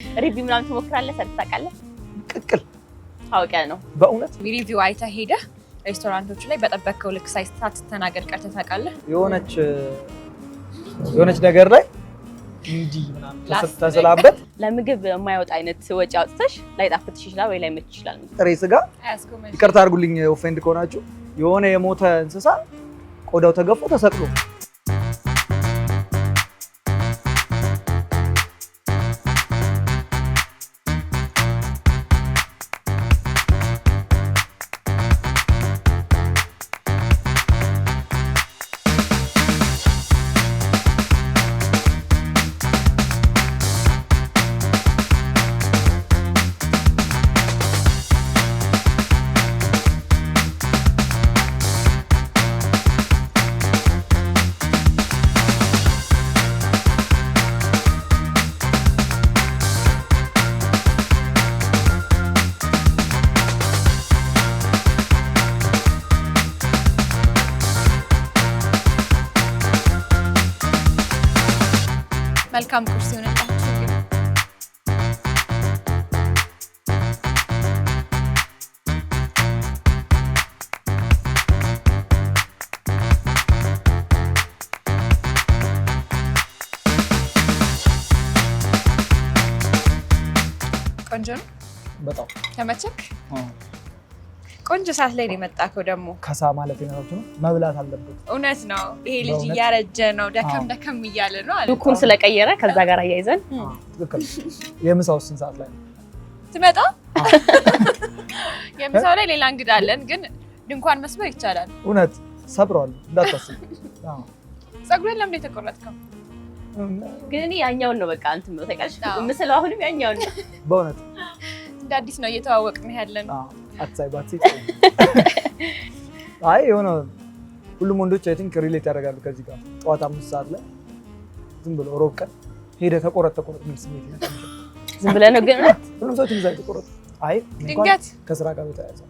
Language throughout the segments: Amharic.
ሪቪው ምናምን ትሞክራለህ? ሰርተህ ታውቃለህ? ቅቅል ታውቂያ ነው በእውነት ሪቪው አይተህ ሄደህ ሬስቶራንቶች ላይ በጠበቀው ልክ ሳትስተናገድ ቀርተህ ታውቃለህ? የሆነች ነገር ላይ እንዲ ምናምን ተስላበት ለምግብ የማይወጣ አይነት ወጪ አውጥተሽ ላይጣፍጥሽ ይችላል ወይ ላይመችሽ ይችላል። ጥሬ ስጋ ይቅርታ አድርጉልኝ ኦፌንድ ከሆናችሁ የሆነ የሞተ እንስሳ ቆዳው ተገፎ ተሰቅሎ መልካም ቁርስ ይሆንላችሁ። ቆንጆ ነው በጣም ተመቸክ? ቆንጆ ሰዓት ላይ ነው የመጣከው። ደግሞ ከሳ ማለት ነው መብላት አለበት። እውነት ነው። ይሄ ልጅ እያረጀ ነው፣ ደከም እያለ ነው አለ። ዱኩን ስለቀየረ ከዛ ጋር አያይዘን ትክክል። የምሳው ስንት ሰዓት ላይ ትመጣ? የምሳው ላይ ሌላ እንግዳ አለን፣ ግን ድንኳን መስበር ይቻላል። እውነት ሰብሯል እንዳታስብ። ፀጉርን ለምን የተቆረጥከው? ግን እኔ ያኛውን ነው በቃ እንትን ነው ተቀልሽ ምስለው አሁንም ያኛውን ነው በእውነት እንደ አዲስ ነው እየተዋወቅን ያለን። አትሳይባት አይ የሆነ ሁሉም ወንዶች አይ ቲንክ ሪሌት ያደርጋሉ ከዚህ ጋር። ጠዋት 5 ሰዓት ላይ ዝም ብሎ ሮብ ቀን ሄደህ ተቆረጥ የሚል ስሜት ይመጣል። ዝም ብለህ ነው ግን ሁሉም ሰው ትንሽ ተቆረጥ። አይ ድንገት ከስራ ጋር በተያያዘ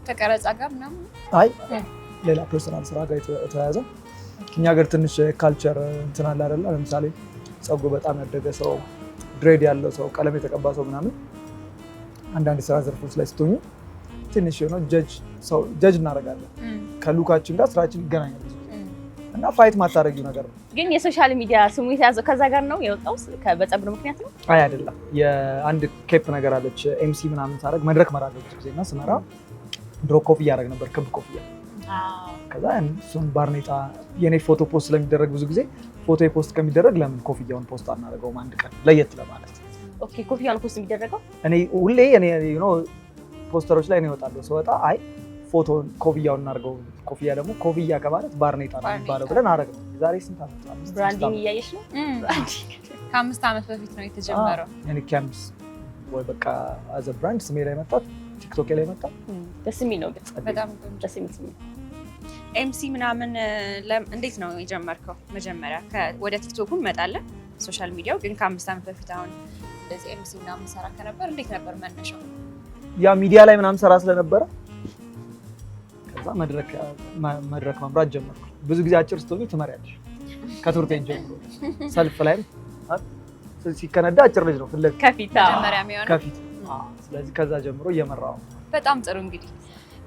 ተቀረጻ ጋር ምናምን አይ ሌላ ፐርሰናል ስራ ጋር የተያያዘ እኛ ሀገር ትንሽ ካልቸር እንትን አለ አይደለ? ለምሳሌ ፀጉር በጣም ያደገ ሰው፣ ድሬድ ያለው ሰው፣ ቀለም የተቀባ ሰው ምናምን አንዳንድ ስራ ዘርፎች ላይ ስትሆኚ ትንሽ የሆነ ጀጅ እናደርጋለን። ከሉካችን ጋር ስራችን ይገናኛል እና ፋይት ማታረጊው ነገር ነው። ግን የሶሻል ሚዲያ ስሙ የተያዘው ከዛ ጋር ነው የወጣው በፀጉር ምክንያት ነው? አይ አይደለም። የአንድ ኬፕ ነገር አለች ኤምሲ ምናምን ሳደርግ መድረክ መራለሁ ብዙ ጊዜ እና ስመራ ድሮ ኮፍያ ያደርግ ነበር፣ ክብ ኮፍያ። ከዛ እሱን ባርኔጣ የኔ ፎቶ ፖስት ስለሚደረግ ብዙ ጊዜ ፎቶ ፖስት ከሚደረግ ለምን ኮፍያውን ፖስት አናደርገውም አንድ ቀን ለየት ለማለት። ኦኬ ኮፍያውን ፖስት የሚደረገው እኔ ሁሌ ፖስተሮች ላይ ነው ይወጣሉ። ስወጣ አይ ፎቶን ኮፍያውን እናድርገው። ኮፍያ ደግሞ ኮፍያ ከማለት ባርኔጣ ነው የሚባለው ብለን አደረግን። ዛሬ ስንት ዓመት ነው? ብራንዲንግ እያየሽ ነው? ከ5 ዓመት በፊት ነው የተጀመረው። እኔ ካምስ ወይ በቃ አዘ ብራንድ ስሜ ላይ መጣ፣ ቲክቶክ ላይ መጣ። ደስ የሚል ነው። በጣም ደስ የሚል ኤምሲ ምናምን እንዴት ነው የጀመርከው? መጀመሪያ ወደ ቲክቶኩ እንመጣለን። ሶሻል ሚዲያው ግን ከ5 ዓመት በፊት አሁን እንደዚህ ኤምሲ ምናምን ሰራ ከነበር እንዴት ነበር መነሻው? ያ ሚዲያ ላይ ምናምን ሰራ ስለነበረ ከዛ መድረክ መምራት ጀመርኩ። ብዙ ጊዜ አጭር ስትሆኚ ትመሪያለሽ። ከትምህርት ቤት ጀምሮ ሰልፍ ላይ ሲከነዳ አጭር ልጅ ነው ከፊት መጀመሪያ የሚሆነው ከፊት። ስለዚህ ከዛ ጀምሮ እየመራው። በጣም ጥሩ። እንግዲህ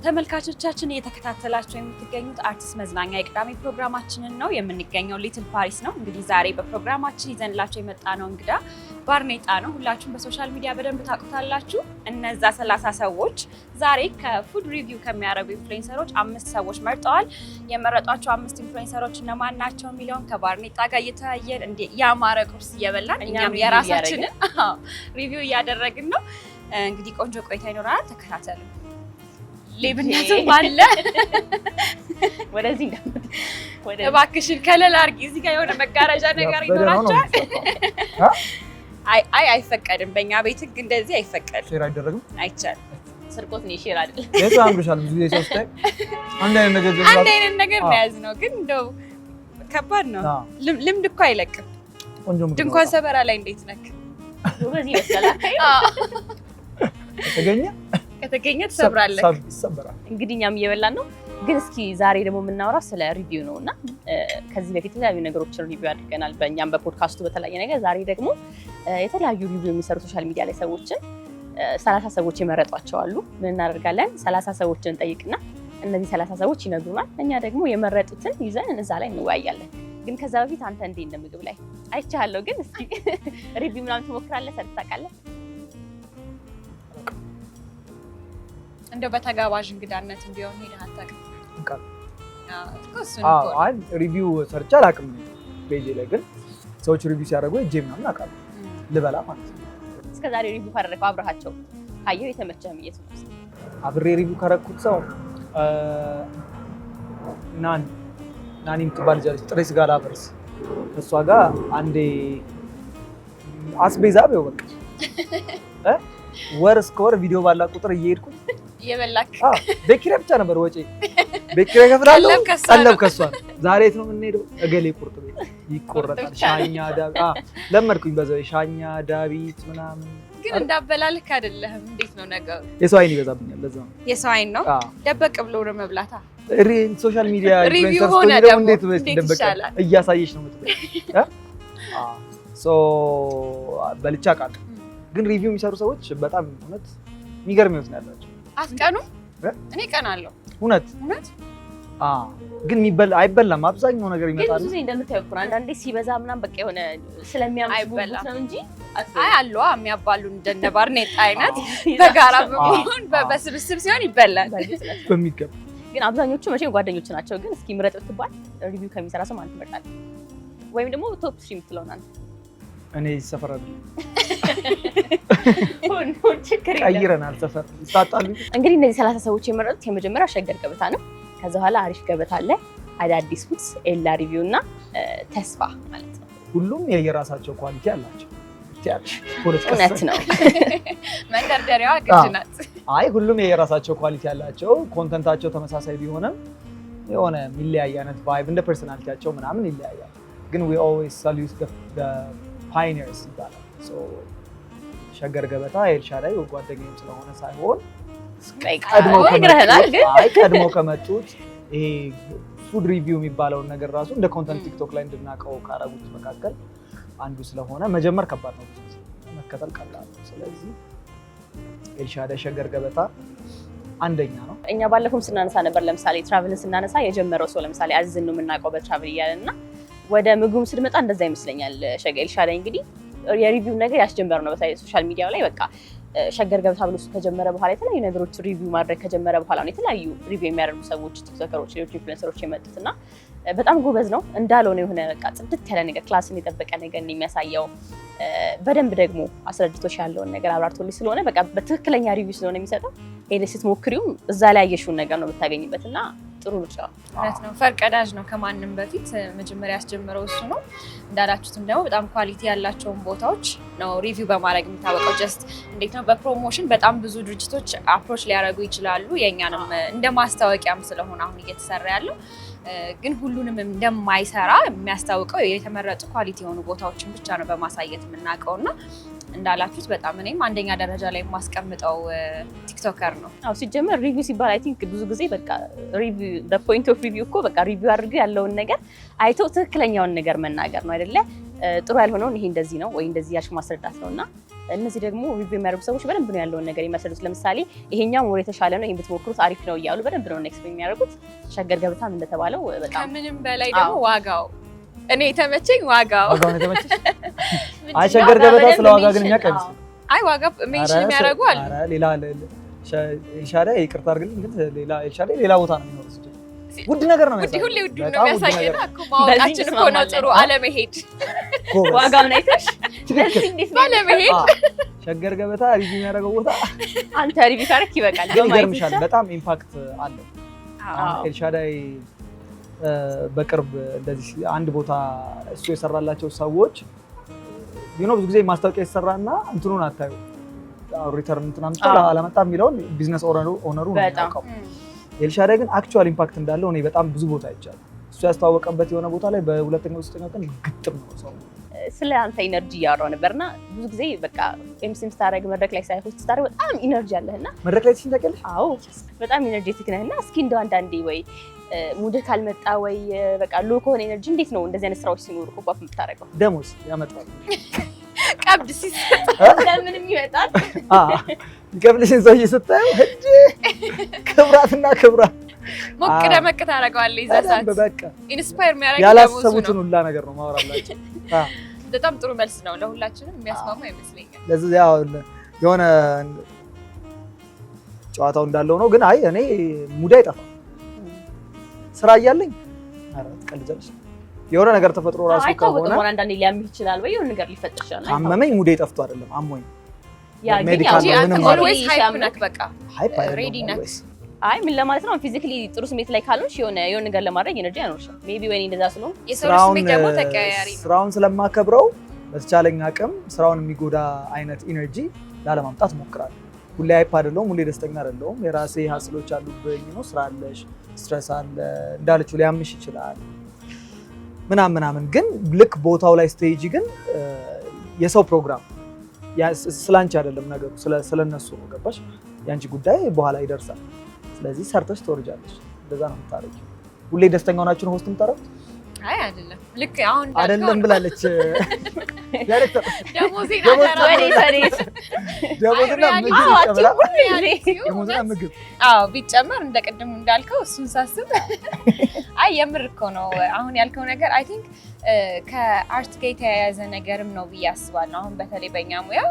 ተመልካቾቻችን እየተከታተላችሁ የምትገኙት አርቲስት መዝናኛ የቅዳሜ ፕሮግራማችንን ነው። የምንገኘው ሊትል ፓሪስ ነው። እንግዲህ ዛሬ በፕሮግራማችን ይዘንላችሁ የመጣ ነው እንግዳ ባርኔጣ ነው። ሁላችሁም በሶሻል ሚዲያ በደንብ ታውቁታላችሁ። እነዛ 30 ሰዎች ዛሬ ከፉድ ሪቪው ከሚያደርጉ ኢንፍሉዌንሰሮች 5 ሰዎች መርጠዋል። የመረጧቸው 5 ኢንፍሉዌንሰሮች እነማን ናቸው የሚለውን ከባርኔጣ ጋር እየተያየን ያማረ ቁርስ እየበላን እኛም የራሳችንን ሪቪው እያደረግን ነው። እንግዲህ ቆንጆ ቆይታ ይኖራል። ተከታተሉ። ሌብነቱም አለ። ወደዚህ እባክሽን ከለል አድርጊ። እዚህ ጋር የሆነ መጋረጃ ነገር ይኖራቸዋል። አይ አይፈቀድም። በእኛ ቤት ህግ እንደዚህ አይፈቀድም። ሼር አይደረግም፣ አይቻልም። ስርቆት ነው። ሼር አይደለም። የቱ አምሮሻል? ብዙ ጊዜ ሰውስታይ አንድ አይነት ነገር መያዝ ነው። ግን እንደው ከባድ ነው። ልምድ እኮ አይለቅም። ድንኳን ሰበራ ላይ እንዴት ነክ በዚህ ይመስላል። ከተገኘ ትሰብራለህ። እንግዲህ እኛም እየበላን ነው። ግን እስኪ ዛሬ ደግሞ የምናወራው ስለ ሪቪው ነው እና ከዚህ በፊት የተለያዩ ነገሮችን ሪቪው አድርገናል፣ በእኛም በፖድካስቱ በተለያየ ነገር። ዛሬ ደግሞ የተለያዩ ሪቪው የሚሰሩ ሶሻል ሚዲያ ላይ ሰዎችን 30 ሰዎች የመረጧቸው አሉ። ምን እናደርጋለን? 30 ሰዎችን እንጠይቅና እነዚህ 30 ሰዎች ይነግሩናል። እኛ ደግሞ የመረጡትን ይዘን እዛ ላይ እንወያያለን። ግን ከዛ በፊት አንተ እንዴት ነው ምግብ ላይ አይቻለሁ፣ ግን እስኪ ሪቪው ምናምን ትሞክራለህ? ሰርተህ ታውቃለህ? እንደው በተጋባዥ እንግዳነት ቢሆን ሄደህ አታውቅም? አይ ሪቪው ሰርቼ አላውቅም ፔጄ ላይ፣ ግን ሰዎች ሪቪው ሲያደርጉ እጄ ምናምን አውቃለሁ ልበላ ማለት ነው። እስከዛሬ ሪቪው ካደረገው አብረሃቸው ካየው የተመቸህ የት ነው? አብሬ ሪቪው ካደረኩት ሰው ናኒ የምትባል ልጅ አለች፣ ጥሬ ስጋ ላፈርስ። እሷ ጋር አንዴ አስቤዛ ቢው በቃ ወር እስከ ወር ቪዲዮ ባላ ቁጥር እየሄድኩኝ እየበላክ ቤኪራ ብቻ ነበር ወጪ። ቤኪራ ከፍላለሁ፣ ቀለብ ከሷ። ዛሬ የት ነው የምንሄደው? እገሌ ቁርጥ ቤት ይቆረጣል። ሻኛ ዳቢ ለመድኩኝ በዛው ሻኛ ዳቢት ምናምን። ግን እንዳበላልክ አይደለም። እንዴት ነው ነገሩ? የሰው አይን ይበዛብኛል። ለዛ ነው የሰው አይን ነው ደበቅ ብሎ ነው መብላታ። ሶሻል ሚዲያ ሪቪው ሆነ ደግሞ እንዴት ይሻላል? እያሳየች ነው የምትበላው። ሶ በልቻ ቃል ግን ሪቪው የሚሰሩ ሰዎች በጣም እውነት የሚገርም ህይወት ነው ያላቸው። አትቀኑ? እኔ ቀናለሁ እውነት። ግን አይበላም። አብዛኛው ነገር ይመጣል። ግን ብዙ እንደምታየው እኮ አንዳንዴ ሲበዛ ምናምን በቃ የሆነ ስለሚያምቡት ነው እንጂ አይ አሉ የሚያባሉ እንደነ ባርኔጣ አይነት በጋራ በመሆን በስብስብ ሲሆን ይበላል በሚገባ። ግን አብዛኞቹ መቼም ጓደኞች ናቸው። ግን እስኪ ምረጥ ብትባል ሪቪው ከሚሰራ ሰው ማለት ትመርጣለህ? ወይም ደግሞ ቶፕ 3 የምትለው ናት? እኔ ሰፈር አይደል ቀይረናል ሰፈር ይጣጣሉ። እንግዲህ እነዚህ 30 ሰዎች የመረጡት የመጀመሪያ ሸገር ገበታ ነው። ከዛ በኋላ አሪፍ ገበታ አለ፣ አዳዲስ ፉድስ፣ ኤላ ሪቪው እና ተስፋ ማለት ነው። ሁሉም የየራሳቸው ኳሊቲ አላቸው። እውነት ነው። መንደርደሪያዋ ግድ ናት። አይ ሁሉም የየራሳቸው ኳሊቲ አላቸው። ኮንተንታቸው ተመሳሳይ ቢሆንም የሆነ የሚለያይ አይነት ቫይብ እንደ ፐርሰናሊቲያቸው ምናምን ይለያያል። ግን we always salute the pioneers ይባላል። ሸገር ገበታ ኤልሻዳይ ጓደኛዬም ስለሆነ ሳይሆን ቀድሞ ከመጡት ይሄ ፉድ ሪቪው የሚባለውን ነገር ራሱ እንደ ኮንተንት ቲክቶክ ላይ እንድናውቀው ካረጉት መካከል አንዱ ስለሆነ መጀመር ከባድ ነው፣ መከተል ቀላል ነው። ስለዚህ ኤልሻዳይ ሸገር ገበታ አንደኛ ነው። እኛ ባለፈውም ስናነሳ ነበር። ለምሳሌ ትራቭልን ስናነሳ የጀመረው ሰው ለምሳሌ አዝዝን ነው የምናውቀው በትራቭል እያለና ወደ ምግቡም ስንመጣ እንደዛ ይመስለኛል። ኤልሻዳይ እንግዲህ የሪቪው ነገር ያስጀመረው ነው በተለይ ሶሻል ሚዲያው ላይ በቃ ሸገር ገብታ ብሎ ከጀመረ በኋላ የተለያዩ ነገሮች ሪቪው ማድረግ ከጀመረ በኋላ ነው የተለያዩ ሪቪው የሚያደርጉ ሰዎች ቲክቶከሮች፣ ሌሎች ኢንፍሉዌንሰሮች የመጡትና በጣም ጎበዝ ነው እንዳለው ነው። የሆነ በቃ ጽድት ያለ ነገር ክላስን የጠበቀ ነገር ነው የሚያሳየው። በደንብ ደግሞ አስረድቶሽ ያለውን ነገር አብራርቶልሽ ስለሆነ በቃ በትክክለኛ ሪቪው ስለሆነ የሚሰጠው ሄደሽ ስትሞክሪውም እዛ ላይ ያየሽውን ነገር ነው የምታገኝበትና ጥሩ ምርጫ ነው። እውነት ነው። ፈርቀዳጅ ነው። ከማንም በፊት መጀመሪያ ያስጀመረው እሱ ነው። እንዳላችሁትም ደግሞ በጣም ኳሊቲ ያላቸውን ቦታዎች ነው ሪቪው በማድረግ የሚታወቀው። ጀስት እንዴት ነው በፕሮሞሽን በጣም ብዙ ድርጅቶች አፕሮች ሊያደርጉ ይችላሉ። የእኛንም እንደ ማስታወቂያም ስለሆነ አሁን እየተሰራ ያለው ግን ሁሉንም እንደማይሰራ የሚያስታውቀው የተመረጡ ኳሊቲ የሆኑ ቦታዎችን ብቻ ነው በማሳየት የምናውቀውና እንዳላችሁት በጣም እኔም አንደኛ ደረጃ ላይ የማስቀምጠው ቲክቶከር ነው። አዎ ሲጀመር ሪቪው ሲባል አይ ቲንክ ብዙ ጊዜ በቃ ሪቪው the point of review እኮ በቃ ሪቪው አድርገው ያለውን ነገር አይተው ትክክለኛውን ነገር መናገር ነው አይደለ? ጥሩ ያልሆነውን ይሄ እንደዚህ ነው ወይ እንደዚህ ያልሽ ማስረዳት ነውና እነዚህ ደግሞ ሪቪው የሚያደርጉ ሰዎች በደንብ ነው ያለውን ነገር የሚያስረዱት። ለምሳሌ ይሄኛው ወሬ የተሻለ ነው፣ ይሄን ብትሞክሩት አሪፍ ነው እያሉ በደንብ ነው ኤክስፕሌን የሚያደርጉት። ሸገር ገበታም እንደተባለው በጣም ከምንም በላይ ደግሞ ዋጋው እኔ የተመቸኝ ዋጋው የተመቸኝ አይ ሸገር ገበታ ስለ ዋጋ ግን የሚያቀርብ አይ ዋጋ ሜንሽን የሚያደርጉ አሉ። ኧረ ሌላ ኤልሻዳይ ይቅርታ አድርግልኝ፣ ግን ሌላ ኤልሻዳይ ሌላ ቦታ ነው የሚኖረው። ውድ ነገር ነው የሚያሳየው። ሁሌ ውድ ነው የሚያሳየው እኮ ማወቃችን እኮ ነው ጥሩ አለመሄድ። ዋጋውን አይተሽ እንዴት ባለመሄድ ሸገር ገበታ ሪቪው የሚያደርገው ቦታ አንተ ሪቪው ካረክ ይበቃል። ይገርምሻል፣ በጣም ኢምፓክት አለው። ኤልሻዳይ በቅርብ እንደዚህ አንድ ቦታ እሱ የሰራላቸው ሰዎች ብዙ ጊዜ ማስታወቂያ ይሰራና እንትኑን አታዩ ሪተርን እንትና አላመጣም የሚለውን ቢዝነስ ኦነሩ ነው የሚያውቀው። ኤልሻዳይ ግን አክቹዋል ኢምፓክት እንዳለው እኔ በጣም ብዙ ቦታ አይቻለሁ። እሱ ያስተዋወቀበት የሆነ ቦታ ላይ በሁለተኛው ሶስተኛው ቀን ግጥም ነው ሰው። ስለ አንተ ኢነርጂ እያወራሁ ነበርና ብዙ ጊዜ በቃ ኤምሲም ስታደርግ መድረክ ላይ ሳይሆን ስታደርግ በጣም ኢነርጂ አለህና መድረክ ላይ ታውቂያለሽ? አዎ በጣም ኢነርጄቲክ ነህና እስኪ እንደው አንዳንዴ ወይ ሙድህ ካልመጣ ወይ በቃ ሎ ከሆነ ኤነርጂ እንዴት ነው እንደዚህ አይነት ስራዎች ሲኖሩ ኮፓፕ የምታደርገው? ደሞዝ ያመጣል። ቀብድ ሲሰጥ ለምንም ይመጣል። ይቀብልሽን ሰውዬ ስታየው እንዴ ክብራትና ክብራት ሞቅ ደመቅ ታደርገዋለህ። ይዘሳት በቃ ኢንስፓየር የሚያደርግ ያላሰቡትን ሁላ ነገር ነው ማወራላችሁ። በጣም ጥሩ መልስ ነው። ለሁላችንም የሚያስማማ ይመስለኛል። ለዚህ ያው የሆነ ጨዋታው እንዳለው ነው። ግን አይ እኔ ሙድ አይጠፋም ስራ እያለኝ ኧረ ትቀልጃለሽ። የሆነ ነገር ተፈጥሮ ራሱ ከሆነ አንዳንዴ ሊያምህ ይችላል ወይ የሆነ ነገር ሊፈጥር ይችላል። አመመኝ ሙዴ ጠፍቶ አይደለም አሞኝ ያ ግን ኦልዌይስ ሃይፕ ነክ በቃ ሬዲ ነክ። አይ ምን ለማለት ነው ፊዚካሊ ጥሩ ስሜት ላይ ካልሆንሽ የሆነ ነገር ለማድረግ ኤነርጂ አይኖርሽም። ሜቢ ወይ እንደዛ ስለሆነ የሰው ስሜት ደግሞ ተቀያያሪ ነው። ስራውን ስለማከብረው በተቻለኝ አቅም ስራውን የሚጎዳ አይነት ኢነርጂ ላለማምጣት ሞክራለሁ። ሁሌ ሃይፕ አይደለሁም፣ ሁሌ ደስተኛ አይደለሁም። የራሴ ሀስሎች አሉብኝ ነው። ስራ አለሽ፣ ስትረስ አለ፣ እንዳለችው ሊያምሽ ይችላል ምናምን። ግን ልክ ቦታው ላይ ስቴጅ ግን የሰው ፕሮግራም ስላንቺ አይደለም ነገሩ፣ ስለነሱ ነው። ገባሽ? ያንቺ ጉዳይ በኋላ ይደርሳል። ስለዚህ ሰርተሽ ትወርጃለሽ። እንደዛ ነው የምታረጊው። ሁሌ ደስተኛ ሆናችሁ ነው ሆስት የምታረጉት? አይ አይደለም። ልክ አሁን አይደለም ብላለች ዳይሬክተር። ደሞዝና ምግብ አዎ ቢጨመር እንደቀድሙ እንዳልከው እሱን ሳስብ አይ የምር እኮ ነው አሁን ያልከው ነገር። አይ ቲንክ ከአርት ጋር የተያያዘ ነገርም ነው ብዬ አስባለሁ። አሁን በተለይ በእኛ ሙያ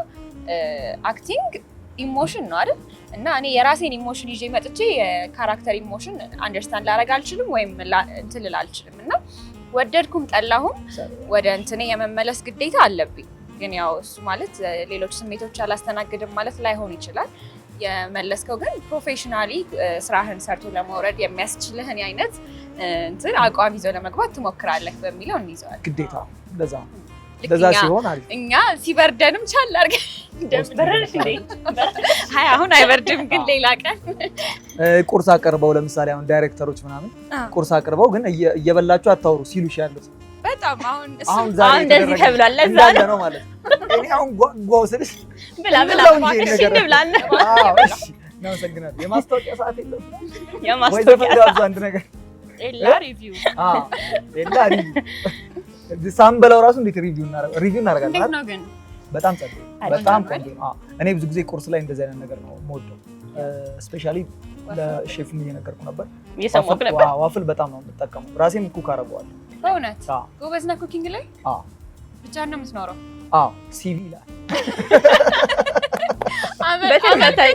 አክቲንግ ኢሞሽን ነው አይደል? እና እኔ የራሴን ኢሞሽን ይዤ መጥቼ የካራክተር ኢሞሽን አንደርስታንድ ላደርግ አልችልም ወይም እንትን ልል አልችልም። እና ወደድኩም ጠላሁም ወደ እንትኔ የመመለስ ግዴታ አለብኝ። ግን ያው እሱ ማለት ሌሎች ስሜቶች አላስተናግድም ማለት ላይሆን ይችላል። የመለስከው ግን ፕሮፌሽናሊ ስራህን ሰርቶ ለመውረድ የሚያስችልህን አይነት እንትን አቋም ይዞ ለመግባት ትሞክራለህ በሚለው እንይዘዋለን። ግዴታ ለዛ ሲሆን አሪፍ። እኛ ሲበርደንም ቻል አድርገን በረርሽ እንዴ? አይ አሁን አይበርድም፣ ግን ሌላ ቀን ቁርስ አቅርበው ለምሳሌ አሁን ዳይሬክተሮች ምናምን ቁርስ አቅርበው ግን እየበላችሁ አታውሩ ሲሉሽ ያለው በጣም አሁን ዛሬ እንደዚህ ተብሏል። ለዛ ነው ማለት እኔ አሁን ጓው ስልሽ ብላ እሺ እንብላለን። አዎ እሺ እናመሰግናለን። የማስታወቂያ ሰዓት የለም። የማስታወቂያ አንድ ነገር ኤላ ሪቪው ኤላ ሪቪው ሳምበላው ራሱ እንዴት ሪቪው እናደርጋለን? እንዴት ነው ግን? በጣም ጸጥ በጣም ቆንጆ ነው። እኔ ብዙ ጊዜ ቁርስ ላይ እንደዚህ አይነት ነገር ነው የምወደው። ስፔሻሊ ለሼፍም እየነገርኩ ነበር፣ እየሰማሁ ነበር። ዋፍል በጣም ነው የምጠቀመው። ራሴም ኩክ አደርገዋለሁ። በእውነት ጎበዝ ነህ ኩኪንግ ላይ? አዎ። ብቻህን ነው የምትኖረው? አዎ። ሲቪ ላይ በተከታይ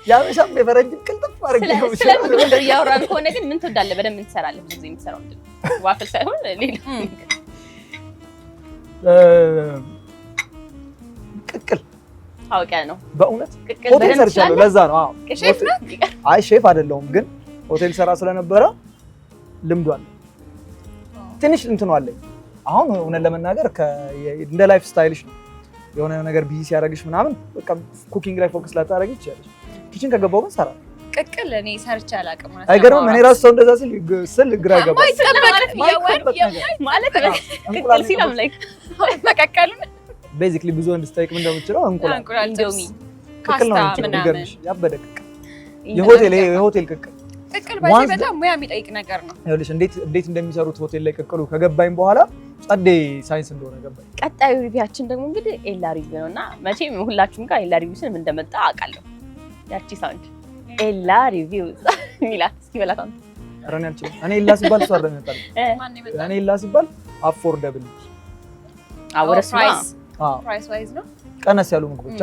ያበሻም የፈረንጅ ቅልጥፍ አድርጌ ነው ስለ ምግብ እንደው እያወራን ከሆነ ግን ምን ትወዳለህ? በደንብ ትሰራለህ? ብዙ ጊዜ የምትሰራው ምንድን ነው? ዋፍል ሳይሆን ሌላ ቅቅል ታውቂያ ነው። በእውነት ቅቅል ሆቴል ሰርቻለሁ። ለዛ ነው። አዎ ሼፍ ነህ? አይ ሼፍ አይደለሁም፣ ግን ሆቴል ሰራ ስለነበረ ልምዱ አለ። ትንሽ እንትኑ አለኝ። አሁን እውነት ለመናገር እንደ ላይፍ ስታይልሽ ነው። የሆነ ነገር ቢዚ ሲያደርግሽ ምናምን በቃ ኩኪንግ ላይ ፎከስ ላታደርጊ ይችላልሽ። ኪችን ከገባሁ ግን ሰራ ቅቅል እኔ ሰርቼ አላውቅም። አይገርምም? እኔ ራሱ ሰው እንደዛ ስል ግራ ገባ ማለት ቅቅል ሲለም ላይ መቀቀሉን ቤዚክሊ ብዙ ወንድ ስታይቅ ምን እንደምትችለው እንቁላል ኢንዶሚ ቅቅል ነው ፓስታ ምናምን ያበደ ቅቅል የሆቴል ቅቅል ቅቅል ባይ በጣም ሙያ የሚጠይቅ ነገር ነው። ይኸውልሽ እንዴት እንደሚሰሩት ሆቴል ላይ ቅቅሉ ከገባኝ በኋላ ጸዴ ሳይንስ እንደሆነ ገባኝ። ቀጣዩ ሪቪያችን ደግሞ እንግዲህ ኤላ ሪቪው ነውና መቼም ሁላችሁም ጋር ኤላ ሪቪው ስን እንደመጣ አውቃለሁ። ያቺ ሳውንድ ኤላ ሪቪው ሚላት እስኪ በላት አንተ። ኧረ እኔ አልችልም። እኔ ኤላ ሲባል እሷ አይደለም ያጣል። እኔ ኤላ ሲባል አፎርደብል አወረስ ፕራይስ ዋይዝ ነው ቀነስ ያሉ ምግቦች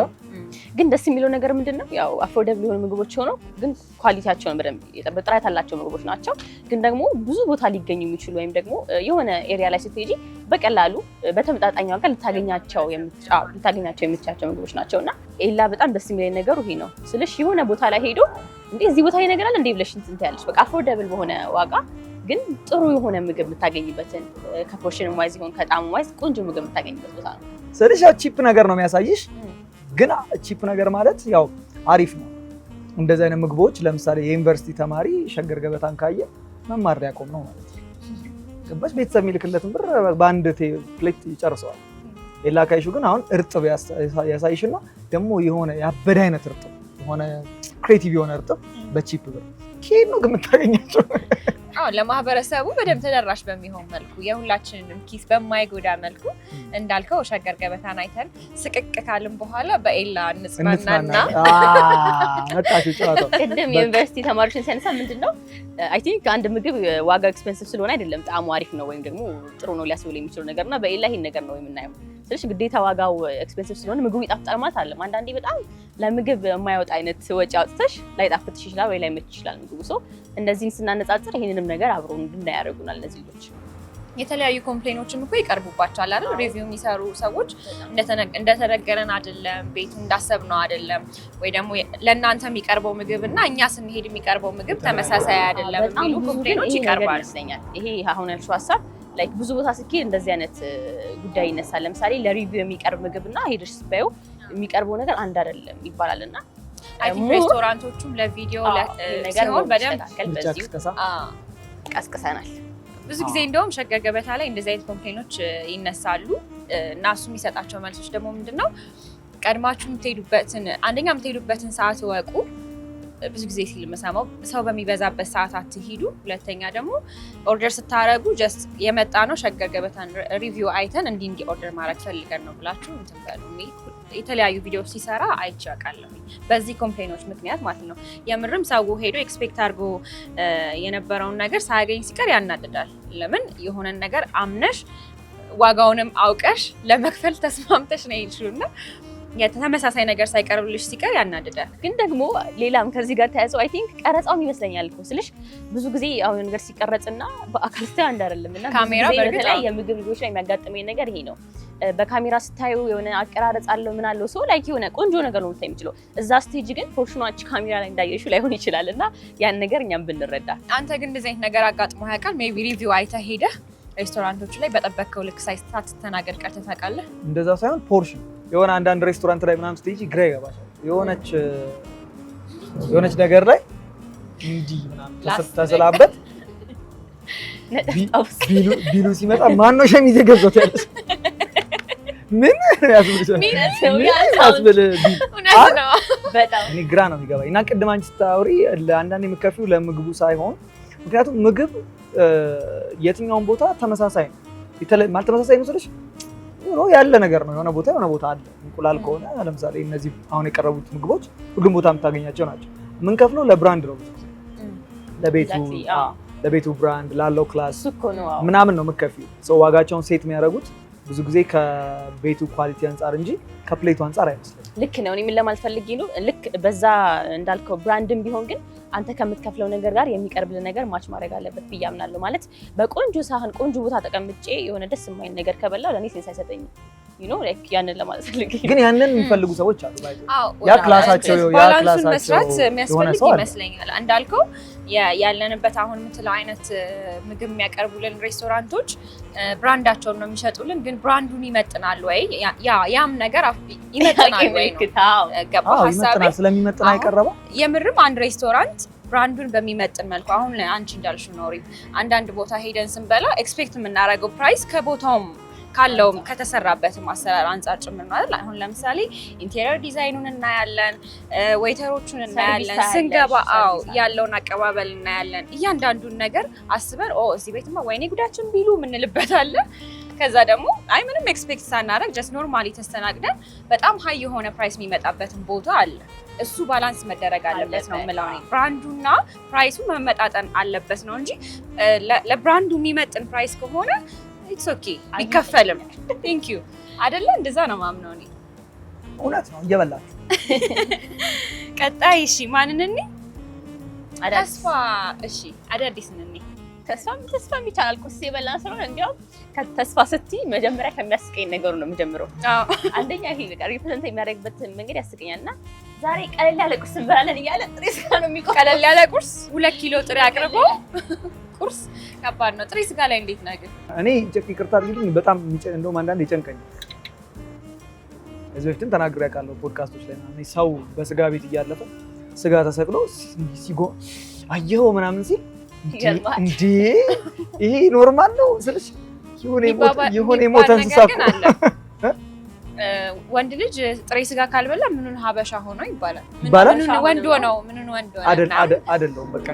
ግን ደስ የሚለው ነገር ምንድነው? ያው አፎርደብል የሆኑ ምግቦች ሆነው ግን ኳሊቲያቸውን በደንብ የጠበቀ ጥራት ያላቸው ምግቦች ናቸው። ግን ደግሞ ብዙ ቦታ ሊገኙ የሚችሉ ወይም ደግሞ የሆነ ኤሪያ ላይ ስትሄጂ በቀላሉ በተመጣጣኝ ዋጋ ልታገኛቸው የምትቻቸው ምግቦች ናቸውና ኤላ በጣም ደስ የሚለኝ ነገሩ ይሄ ነው ስልሽ የሆነ ቦታ ላይ ሄዶ እንዴ እዚህ ቦታ ላይ ነገር አለ እንዴ ብለሽ እንትን ትያለሽ። በቃ አፎርደብል በሆነ ዋጋ ግን ጥሩ የሆነ ምግብ የምታገኝበትን ከፖርሽን ዋይዝ ይሁን ከጣዕሙ ዋይዝ ቆንጆ ምግብ የምታገኝበት ቦታ ነው። ስልሽ ቺፕ ነገር ነው የሚያሳይሽ። ግን ቺፕ ነገር ማለት ያው አሪፍ ነው። እንደዚህ አይነት ምግቦች ለምሳሌ የዩኒቨርሲቲ ተማሪ ሸገር ገበታን ካየ መማር ያቆም ነው ማለት ነው። ገባሽ? ቤተሰብ የሚልክለትን ብር በአንድ ፕሌት ይጨርሰዋል። ኤላ ካይሹ ግን አሁን እርጥብ ያሳይሽና ደግሞ የሆነ ያበደ አይነት እርጥብ የሆነ ክሬቲቭ የሆነ እርጥብ በቺፕ ብር ከየት ነው ግን የምታገኛቸው? ለማህበረሰቡ በደንብ ተደራሽ በሚሆን መልኩ የሁላችንንም ኪስ በማይጎዳ መልኩ እንዳልከው ሸገር ገበታን አይተን ስቅቅ ካልን በኋላ በኤላ እንጽናናና መጣች ጨዋታው። ቅድም የዩኒቨርሲቲ ተማሪዎችን ሲያነሳ ምንድን ነው አይ ቲንክ አንድ ምግብ ዋጋ ኤክስፔንሲቭ ስለሆነ አይደለም ጣዕሙ አሪፍ ነው ወይም ደግሞ ጥሩ ነው ሊያስብል የሚችለው ነገር እና በኤላ ይሄን ነገር ነው የምናየው። ስለዚህ ግዴታ ዋጋው ኤክስፔንሲቭ ስለሆነ ምግቡ ይጣፍጣል ማለት አይደለም። አንዳንዴ በጣም ለምግብ የማይወጣ አይነት ወጪ አውጥተሽ ላይጣፍጥሽ ይችላል ወይ ላይመች ይችላል ምግቡ። ሶ እንደዚህን ስናነጻጽር ይሄንንም ነገር አብሮ እንድናይ ያደርጉናል። እነዚህ ልጆች የተለያዩ ኮምፕሌኖችም እኮ ይቀርቡባቸዋል አይደል? ሪቪው የሚሰሩ ሰዎች እንደተነገረን አይደለም፣ ቤቱ እንዳሰብነው አይደለም፣ ወይ ደግሞ ለእናንተ የሚቀርበው ምግብ እና እኛ ስንሄድ የሚቀርበው ምግብ ተመሳሳይ አይደለም የሚሉ ኮምፕሌኖች ይቀርባሉ ይመስለኛል። ይሄ አሁን ያልሽው ሀሳብ ላይክ ብዙ ቦታ ስትሄድ እንደዚህ አይነት ጉዳይ ይነሳል። ለምሳሌ ለሪቪው የሚቀርብ ምግብና ሄደሽ ስትበይው የሚቀርበው ነገር አንድ አይደለም ይባላልና አይ ቲንክ ሬስቶራንቶቹም ለቪዲዮ ሲሆን በደንብ ቀስቅሰናል። ብዙ ጊዜ እንደውም ሸገር ገበታ ላይ እንደዚህ አይነት ኮምፕሌኖች ይነሳሉ እና እሱ የሚሰጣቸው መልሶች ደግሞ ምንድነው ቀድማችሁ የምትሄዱበትን ሰዓት እወቁ። ብዙ ጊዜ ሲል የምሰማው ሰው በሚበዛበት ሰዓት አትሂዱ። ሁለተኛ ደግሞ ኦርደር ስታረጉ ጀስት የመጣ ነው ሸገር ገበታን ሪቪው አይተን እንዲህ ኦርደር ማድረግ ፈልገን ነው ብላችሁ እንትን በሉ። የተለያዩ ቪዲዮዎች ሲሰራ አይቼ አውቃለሁ በዚህ ኮምፕሌኖች ምክንያት ማለት ነው። የምርም ሰው ሄዶ ኤክስፔክት አድርጎ የነበረውን ነገር ሳያገኝ ሲቀር ያናድዳል። ለምን የሆነን ነገር አምነሽ ዋጋውንም አውቀሽ ለመክፈል ተስማምተሽ ነው ይልሽውና የተመሳሳይ ነገር ሳይቀርብልሽ ሲቀር ያናድዳል። ግን ደግሞ ሌላም ከዚህ ጋር ተያይዞ አይ ቲንክ ቀረጻውም ይመስለኛል እኮ ስልሽ ብዙ ጊዜ አሁን ነገር ሲቀረጽና በአካል ስታዩ አንድ አይደለምና ካሜራ በተለይ የምግብ ልጆች ላይ የሚያጋጥመኝ ነገር ይሄ ነው። በካሜራ ስታዩ የሆነ አቀራረጽ አለው ምን አለው ሰው ላይክ የሆነ ቆንጆ ነገር ነው ልታይ የሚችለው። እዛ ስቴጅ ግን ፖርሽኗች ካሜራ ላይ እንዳየሽው ላይሆን ይችላል እና ያን ነገር እኛም ብንረዳ። አንተ ግን እንደዚህ አይነት ነገር አጋጥሞ ያውቃል? ሜይ ቢ ሪቪው አይተህ ሄደህ ሬስቶራንቶቹ ላይ በጠበቅከው ልክ ሳትስተናገድ ቀርተህ ታውቃለህ? እንደዛ ሳይሆን ፖርሽን የሆነ አንዳንድ ሬስቶራንት ላይ ምናምን ስትሄጂ ግራ ይገባሻል። የሆነች ነገር ላይ እንዲህ ምናምን ተስላበት ቢሉ ሲመጣ ማን ነው ሸሚዝ የገዛው ያለሽ ምን ያስብል በጣም እኔ ግራ ነው የሚገባኝ። እና ቅድም አንቺ ስታወሪ ለአንዳንድ የምከፊው ለምግቡ ሳይሆን ምክንያቱም ምግብ የትኛውን ቦታ ተመሳሳይ ነው። ማልተመሳሳይ መስለሽ ያለ ነገር ነው። የሆነ ቦታ አለ። እንቁላል ከሆነ ለምሳሌ እነዚህ አሁን የቀረቡት ምግቦች ሁሉም ቦታ የምታገኛቸው ናቸው። የምንከፍለው ለብራንድ ነው። ለቤቱ ብራንድ ላለው ክላስ ምናምን ነው የምከፊው። ሰው ዋጋቸውን ሴት የሚያደርጉት ብዙ ጊዜ ከቤቱ ኳሊቲ አንጻር እንጂ ከፕሌቱ አንጻር አይመስልም። ልክ ነው። እኔ ምን ለማለት ፈልጌ ነው ልክ በዛ እንዳልከው ብራንድም ቢሆን ግን አንተ ከምትከፍለው ነገር ጋር የሚቀርብልን ነገር ማች ማድረግ አለበት ብዬ አምናለሁ። ማለት በቆንጆ ሳህን ቆንጆ ቦታ ተቀምጬ የሆነ ደስ የማይል ነገር ከበላው ለእኔ ሴንስ አይሰጠኝም። ያንን ለማለት ፈልጌ ግን ያንን የሚፈልጉ ሰዎች አሉ። ያ ክላሳቸው መስራት የሚያስፈልግ ይመስለኛል። እንዳልከው ያለንበት አሁን የምትለው አይነት ምግብ የሚያቀርቡልን ሬስቶራንቶች ብራንዳቸውን ነው የሚሸጡልን፣ ግን ብራንዱን ይመጥናል ወይ ያም ነገር ይመጥናል ወይ ገባ ሀሳቤ ስለሚመጥን አይቀረበው። የምርም አንድ ሬስቶራንት ብራንዱን በሚመጥን መልኩ አሁን አንቺ እንዳልሽው ኖሪ አንዳንድ ቦታ ሄደን ስንበላ ኤክስፔክት የምናደርገው ፕራይስ ከቦታውም ካለውም ከተሰራበትም አሰራር አንጻር ጭምር ነው አይደል? አሁን ለምሳሌ ኢንቴሪየር ዲዛይኑን እናያለን፣ ዌይተሮቹን እናያለን፣ ስንገባ ያለውን አቀባበል እናያለን። እያንዳንዱን ነገር አስበን እዚህ ቤትማ ወይኔ ጉዳችን ቢሉ የምንልበት አለ። ከዛ ደግሞ አይ ምንም ኤክስፔክት ሳናደርግ ጀስት ኖርማሊ ተስተናግደን በጣም ሀይ የሆነ ፕራይስ የሚመጣበትን ቦታ አለ። እሱ ባላንስ መደረግ አለበት ነው የምለው እኔ። ብራንዱና ፕራይሱ መመጣጠን አለበት ነው እንጂ ለብራንዱ የሚመጥን ፕራይስ ከሆነ ኢትስ ኦኬ ቢከፈልም ቴንክ ዩ አይደለ? እንደዛ ነው ማምነው እኔ። እውነት ነው። እየበላችሁ ቀጣይ እሺ፣ ማንን እንይ? ተስፋ። እሺ፣ አዳዲስ ነኝ። ተስፋ የሚቻላል ቁርስ የበላን ስለሆነ እንዲያውም ከተስፋ ስትይ መጀመሪያ ከሚያስቀኝ ነገሩ ነው የምጀምረው። አንደኛ ይሄ በቃ ሪፕሬዘንት የሚያደርግበት መንገድ ያስቀኛል እና ዛሬ ቀለል ያለ ቁርስ እንበላለን እያለ ጥሬ ስጋ ነው የሚቆርጠው። ቀለል ያለ ቁርስ 2 ኪሎ ጥሬ አቅርበው ቁርስ ከባድ ነው። ጥሬ ስጋ ላይ እንዴት ነው ግን? እኔ ይቅርታ አድርግልኝ በጣም እንደውም አንዳንድ ይጨንቀኛል። እዚህ በፊትም ተናግሬ ያውቃለሁ ፖድካስቶች ላይ ነው። ሰው በስጋ ቤት እያለፈ ስጋ ተሰቅሎ ሲጎ አየኸው ምናምን ሲል እንዴ ይሄ ኖርማል ነው ስልሽ የሆነ የሞተ እንስሳ ወንድ ልጅ ጥሬ ስጋ ካልበላ ምኑን ሀበሻ ሆኖ ይባላል? ምኑን ወንድ ሆነው አይደለም በቃ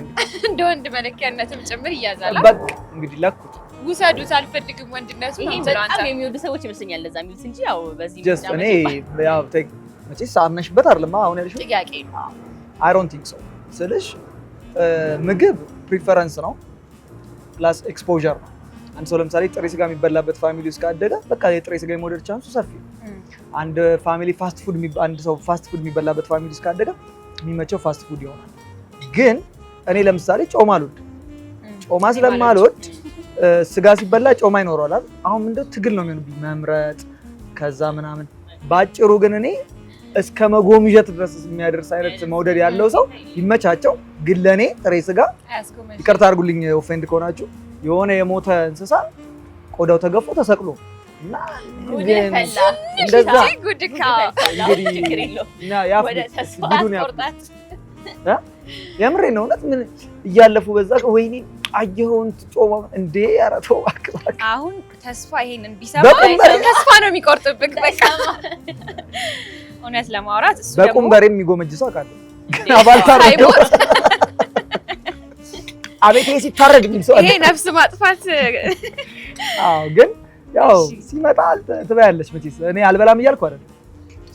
እንደ ወንድ መለኪያነትም ጭምር ይያዛል። በቃ እንግዲህ ለኩት ውሰዱት አልፈልግም ወንድነቱ ነው። በጣም የሚወዱ ሰዎች ይመስለኛል ለዛ የሚሉት እንጂ ያው በዚህ ጀስት እኔ ያው መቼስ አምነሽበት አይደለም አሁን ያልሽው ጥያቄ ነው። አይ ዶንት ቲንክ ሶ ስልሽ ምግብ ፕሪፈረንስ ነው ፕላስ ኤክስፖዠር ነው። አንድ ሰው ለምሳሌ ጥሬ ስጋ የሚበላበት ፋሚሊ ውስጥ ካደገ በቃ የጥሬ ስጋ የመውደድ ቻንሱ ሰፊ ነው። አንድ ፋሚሊ አንድ ሰው ፋስት ፉድ የሚበላበት ፋሚሊ ውስጥ ካደገ የሚመቸው ፋስት ፉድ ይሆናል። ግን እኔ ለምሳሌ ጮማ አልወድም። ጮማ ስለማልወድ ስጋ ሲበላ ጮማ ይኖረዋል። አሁን ምንድነው ትግል ነው የሚሆንብኝ መምረጥ ከዛ ምናምን። ባጭሩ ግን እኔ እስከ መጎምጀት ድረስ የሚያደርስ አይነት መውደድ ያለው ሰው ይመቻቸው። ግን ለኔ ጥሬ ስጋ ይቅርታ አድርጉልኝ ኦፌንድ ከሆናችሁ የሆነ የሞተ እንስሳ ቆዳው ተገፎ ተሰቅሎ እና እንደዛ የምሬ ነው እውነት ምን እያለፉ በዛ ወይኔ አየኸውን ጮማ እንዴ ያረተው አክባክ አሁን ተስፋ ይሄንን ቢሰማ ተስፋ ነው የሚቆርጥብክ። በቃ እውነት ለማውራት እሱ ደግሞ በቁምበሬ የሚጎመጅ ሰው አውቃለሁ። ግን አባልታረው አቤት ሲታረድ ምን ሰው ይሄ ነፍስ ማጥፋት። አዎ ግን ያው ሲመጣ ትበያለሽ። መቼስ እኔ አልበላም እያልኩ አይደል፣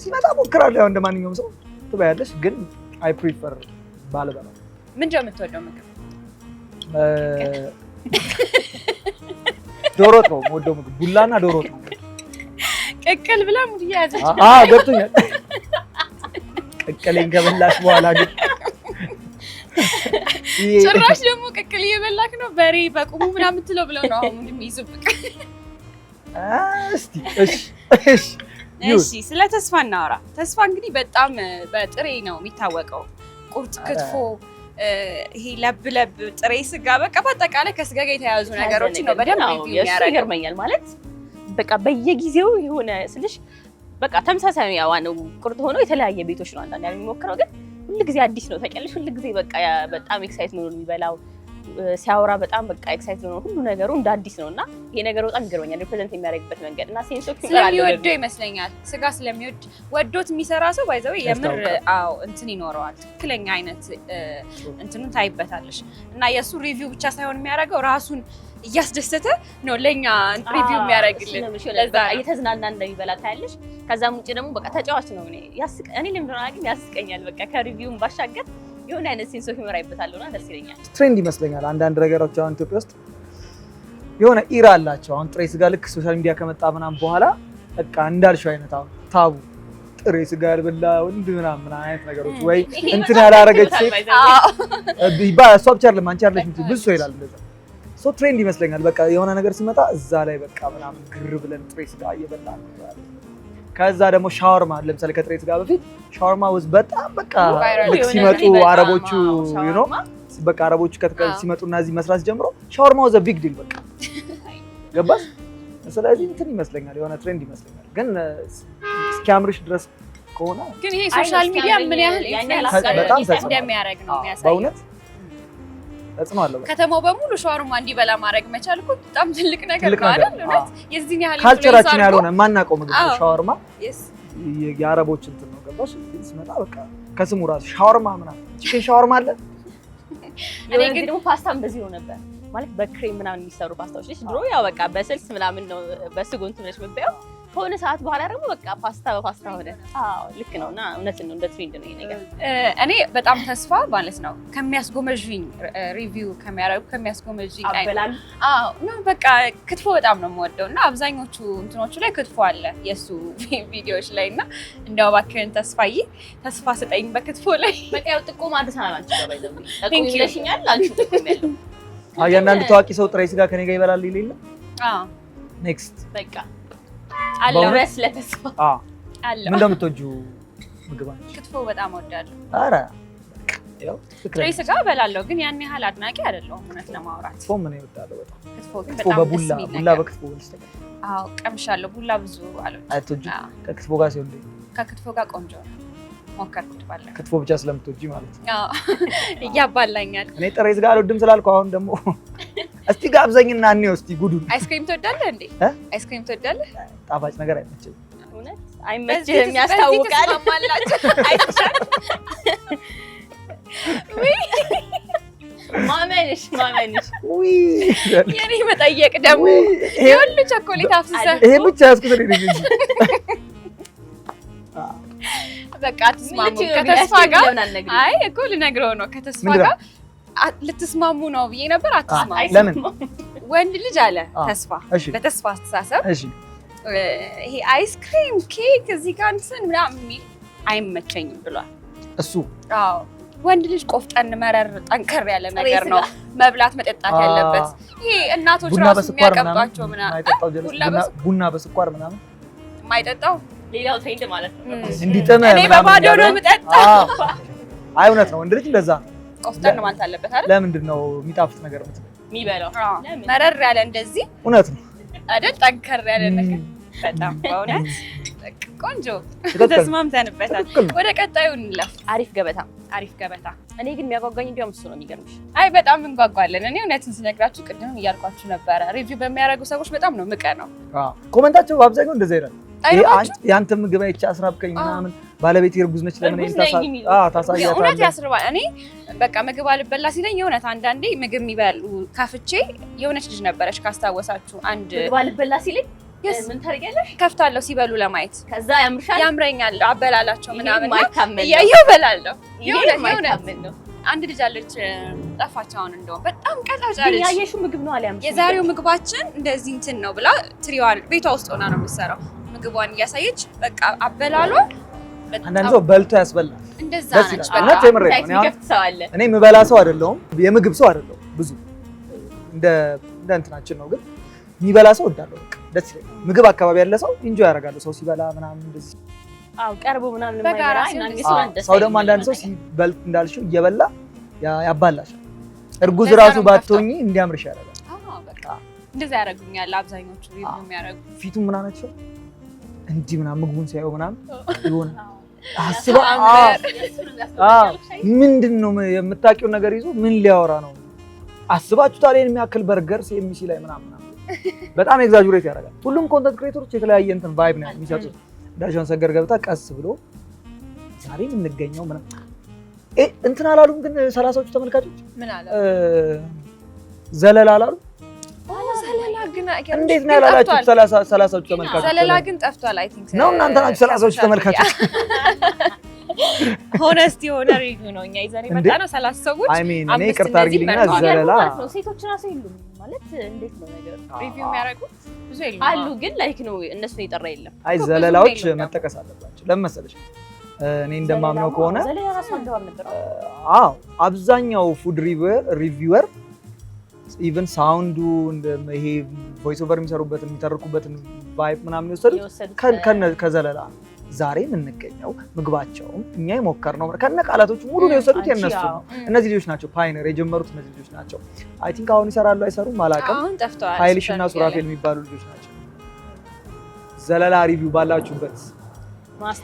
ሲመጣ ሞክራለሁ ያው እንደማንኛውም ሰው ትበያለሽ። ግን አይ ፕሪፈር ባልበላ። ምንድነው የምትወደው ምግብ? ዶሮ ወጥ ነው የምወደው ምግብ፣ ቡላና ዶሮ ወጥ ነው። ቅቅል ብላ ሙድ ያዘች። ገብቶኛል። ቅቅሌን ከበላሽ በኋላ ግን ጭራሽ ደግሞ ቅቅል እየበላክ ነው በሬ በቁሙ ምናምን የምትለው ብለው ነው አሁን የሚይዙብክ። እሺ ስለ ተስፋ እናወራ። ተስፋ እንግዲህ በጣም በጥሬ ነው የሚታወቀው። ቁርጥ፣ ክትፎ፣ ይሄ ለብ ጥሬ ስጋ በቃ በአጠቃላይ ከስጋ ጋር የተያያዙ ነገሮች ነው በደንብ ሪቪው የሚያደርገው። ይገርመኛል ማለት በቃ በየጊዜው የሆነ ስልሽ በቃ ተመሳሳይ ያው ነው ቁርጥ ሆኖ የተለያየ ቤቶች ነው አንዳንድ ያለው የሚሞክረው ግን ሁሉ ጊዜ አዲስ ነው ታውቂያለሽ። ሁሉ ጊዜ በቃ በጣም ኤክሳይት ነው የሚበላው ሲያወራ በጣም በቃ ኤክሳይት ነው ሁሉ ነገሩ እንደ አዲስ ነውና ይሄ ነገር በጣም ይገርመኛል ሪፕሬዘንት የሚያደርግበት መንገድ እና ሴንስ ኦፍ ስለሚወደው ይመስለኛል። ስጋ ስለሚወድ ወዶት የሚሰራ ሰው ባይዘው የምር እንትን ይኖረዋል ትክክለኛ አይነት እንትኑን ታይበታለሽ። እና የሱ ሪቪው ብቻ ሳይሆን የሚያደርገው ራሱን እያስደሰተ ነው ለኛ ሪቪው የሚያደርግልን። ለዛ እየተዝናና እንደሚበላ ታያለሽ። ከዛም ውጪ ደግሞ በቃ ተጫዋች ነው። እኔ ለምንድነው ግን ያስቀኛል በቃ ከሪቪውም ባሻገር የሆነ አይነት ሴንስ ኦፍ ሂውመር አይበታለሁና ደስ ይለኛል። ትሬንድ ይመስለኛል አንዳንድ ነገሮች አሁን ኢትዮጵያ ውስጥ የሆነ ኢራ አላቸው። አሁን ጥሬ ስጋ ልክ ሶሻል ሚዲያ ከመጣ ምናምን በኋላ በቃ እንዳልሽው አይነት አሁን ታቡ ጥሬ ስጋ ያልበላ ወንድ ምናምን አይነት ነገሮች ወይ እንትን ያላረገች ሴት እሷ ብቻ አይደለም አንቺ አይደለሽ ብዙ ሰው ይላል እንደዛ። ሶ ትሬንድ ይመስለኛል በቃ የሆነ ነገር ሲመጣ እዛ ላይ በቃ ምናምን ግር ብለን ጥሬ ስጋ እየበላን ነው። ከዛ ደግሞ ሻወርማ ለምሳሌ ከጥሬ ስጋ በፊት ሻወርማ ውስጥ በጣም በቃ ልክ ሲመጡ አረቦቹ በቃ አረቦቹ ሲመጡና እዚህ መስራት ጀምሮ ሻወርማ ወዘ ቢግ ዲል በቃ ገባሽ። ስለዚህ እንትን ይመስለኛል የሆነ ትሬንድ ይመስለኛል ግን እስኪያምርሽ ድረስ ከሆነ ግን ይሄ ሶሻል ሚዲያ ምን ያህል ኢንፍሉዌንስ እንደሚያደርግ ነው የሚያሳየው። በእውነት ተጽዕኖ አለው። ከተማው በሙሉ ሻወርማ እንዲበላ ማድረግ መቻል እኮ በጣም ትልቅ ነገር ነው አይደል? እውነት የዚህን ያህል ካልቸራችን ያልሆነ የማናውቀው ምግብ ነው ሻወርማ። የአረቦች እንትን ነው ገባሽ። ሲመጣ በቃ ከስሙ ራሱ ሻወርማ ምናምን ቺኬን ሻወርማ አለ። እኔ ግን ደግሞ ፓስታም በዚህ ነው ነበር ማለት በክሬም ምናምን የሚሰሩ ፓስታዎች ልጅ ድሮ ያው በቃ በስልስ ምናምን ነው በስጎ እንትን ነሽ መበያው ከሆነ ሰዓት በኋላ ደግሞ በቃ ፓስታ በፓስታ ሆነ። አዎ ልክ ነውና እውነትን ነው እንደ ትሬንድ ነው ይሄ ነገር። እኔ በጣም ተስፋ ማለት ነው ከሚያስጎመዥኝ ሪቪው ከሚያስጎመዥኝ አበላል። አዎ ነው በቃ ክትፎ በጣም ነው የምወደው እና አብዛኞቹ እንትኖቹ ላይ ክትፎ አለ የሱ ቪዲዮዎች ላይ እና እንደው እባክህን ተስፋ ስጠኝ በክትፎ ላይ በቃ ያው ጥቆማ አድርሰናል አንቺ ጋር ባይዘው ጥቆም ይለሽኛል አንቺ ጥቆም ያለው ያንዳንድ ታዋቂ ሰው ጥሬ ስጋ ከኔ ጋር ይበላል ይሌለ ኔክስት በቃ አለው ረስ ለተስፋ አለው። ምን እንደምትወጂው ምግብ አንቺ? ክትፎ በጣም እወዳለሁ። ኧረ ያው ጥሬ ስጋ እበላለሁ ግን ያን ያህል አድናቂ አይደለሁም እውነት ለማውራት። ክትፎ ምን ይወዳለሁ በጣም ክትፎ ግን በጣም በቡላ ቡላ በክትፎ ወልስተካ አዎ ቀምሻለሁ። ቡላ ብዙ አልወድም። አትወጂ? ከክትፎ ጋር ሲሆን ከክትፎ ጋር ቆንጆ ነው። ሞከርኩት ባለ ክትፎ ብቻ ስለምትወጂ ማለት ነው። አዎ እያባላኛል። እኔ ጥሬ ስጋ አልወድም ስላልኩ አሁን ደግሞ እስቲ ጋብዘኝና እንየው እስቲ ጉዱን። አይስክሪም ትወዳለህ እንዴ? አይስክሪም ትወዳለህ? ጣፋጭ ነገር አይመቸኝም። እውነት አይመችህም ያስታውቃል። አይተሻል? ማመንሽ የኔ መጠየቅ ደግሞ የሁሉ ቸኮሌት አፍስሰህ ይሄ ብቻ ያዝኩት እንዴ እንጂ በቃ አትስማሙ ከተስፋ ጋር አይ እኮ ልነግረው ነው ከተስፋ ጋር ልትስማሙ ነው ብዬ ነበር። አትስማሙ። ለምን? ወንድ ልጅ አለ ተስፋ በተስፋ አስተሳሰብ ይሄ አይስክሪም ኬክ እዚህ ጋር እንትን ምናምን የሚል አይመቸኝም ብሏል እሱ። አዎ ወንድ ልጅ ቆፍጠን መረር ጠንከር ያለ ነገር ነው መብላት መጠጣት ያለበት። ይሄ እናቶች ራሱ የሚያቀምጧቸው ምናምን ቡና በስኳር ምናምን የማይጠጣው ሌላው ትሬንድ ማለት ነው። እንዲጠመ እኔ በባዶ ነው የምጠጣው። አይ እውነት ነው። ወንድ ልጅ እንደዛ ነው ቆፍጠን ማለት አለበት አይደል? ለምንድን ነው የሚጣፍጥ ነገር የሚበላው? መረር ያለ እንደዚህ እውነት ነው አይደል? ጠንከር ያለ ነገር በጣም በእውነት ቆንጆ ተስማምተንበታል። ወደ ቀጣዩ እንለፍ። አሪፍ ገበታ። እኔ ግን የሚያጓጓኝ እንዲያውም እሱ ነው የሚገርምሽ። አይ በጣም እንጓጓለን። እኔ እውነትን ስነግራችሁ ቅድም እያልኳችሁ ነበረ ሪቪው በሚያደርጉ ሰዎች በጣም ነው የምቀናው። ኮመንታቸው በአብዛኛው እንደዛ ይላል። ያንተ ምግብ አይቼ አስራብከኝ ምናምን ባለቤቴ እርጉዝ ነች ለምን ታሳያታለህ? እውነት ያስርባል። እኔ በቃ ምግብ አልበላ ሲለኝ የእውነት አንዳንዴ ምግብ የሚበሉ ከፍቼ የሆነች ልጅ ነበረች ካስታወሳችሁ አንድ ምግብ አልበላ ሲለኝ ምን ታደርጊያለሽ? ከፍታለሁ ሲበሉ ለማየት ከዛ ያምርሻል ያምረኛል አበላላቸው ምናምን ማይታመን እያየሁ እበላለሁ። የእውነት አንድ ልጅ አለች ጠፋች። አሁን እንደውም በጣም ቀላጫ ልጅ ያየሽው ምግብ ነው አልያምሽ። የዛሬው ምግባችን እንደዚህ እንትን ነው ብላ ትሪዋን ቤቷ ውስጥ ሆና ነው የምትሰራው። ምግቧን እያሳየች በቃ አበላሏ አንዳንድ ሰው በልቶ ያስበላል። እንደዛ ነች። በቃ እኔ የምበላ ሰው አይደለሁም፣ የምግብ ሰው አይደለሁም። ብዙ እንደ እንትናችን ነው፣ ግን የሚበላ ሰው እወዳለሁ። በቃ ደስ ይለኛል። ምግብ አካባቢ ያለ ሰው ኢንጆይ ያደርጋል። ሰው ሲበላ ምናምን እንደዚህ ቀርቦ ምናምን ሰው ደግሞ አንዳንድ ሰው ሲበልጥ እንዳልሽው እየበላ ያባላሻል። እርጉዝ ራሱ ባትሆኚ እንዲያምርሽ ያደርጋል። በቃ እንደዛ ያደርጉኛል አብዛኞቹ የሚያደርጉ ፊቱ ምናምን ናቸው እንዲህ ምናምን ምግቡን ሲያዩ ምናምን ይሆን አስባ ምንድን ነው የምታውቂው ነገር ይዞ ምን ሊያወራ ነው አስባችሁታል? ይሄን የሚያክል በርገር ሲኤምሲ ላይ ምናምን በጣም ኤግዛጁሬት ያደርጋል። ሁሉም ኮንተንት ክሬተሮች የተለያየ እንትን ቫይብ ነው የሚሰጡት። ዳሽን ሰገር ገብታ ቀስ ብሎ ዛሬ የምንገኘው ምናምን እንትን አላሉም። ግን 30ዎቹ ተመልካቾች ምን አለ ዘለላ አላሉ። ዘለላ ግን እንዴት ነው ያላላችሁት? 30ዎቹ ተመልካቾች ዘለላ ግን ጠፍቷል። አይ ቲንክ ነው እናንተ ናችሁ 30ዎቹ ተመልካቾች። ሆነስቲ የሆነ ሪቪው ነው እኛ ይዘን የመጣ ነው። 30 ሰዎች አይ ሚን እኔ ይቅርታ አድርጊልኝና ዘለላ ሴቶች ራሱ የሉም ማለት እንዴት ነው ነገር ሪቪው የሚያደርጉት ብዙ የሉም አሉ፣ ግን ላይክ ነው እነሱን የጠራ የለም። አይ ዘለላዎች መጠቀስ አለባቸው። ለምን መሰለሽ እኔ እንደማምነው ከሆነ ዘለላ ራሱ አንደዋል ነበር። አዎ አብዛኛው ፉድ ሪቪወር ኢቭን ሳውንዱ ይሄ ቮይስ ኦቨር የሚሰሩበትን የሚተርኩበትን ቫይብ ምናምን የወሰዱት ከዘለላ ዛሬ የምንገኘው ምግባቸውም እኛ የሞከርነው ከነ ቃላቶቹ ሙሉ ነው የወሰዱት የነሱ ነው። እነዚህ ልጆች ናቸው ፓይነር የጀመሩት እነዚህ ልጆች ናቸው። አይ ቲንክ አሁን ይሰራሉ አይሰሩም አላውቅም። አሁን ጠፍተዋል። ኃይልሽ እና ሱራፌል የሚባሉ ልጆች ናቸው። ዘለላ ሪቪው ባላችሁበት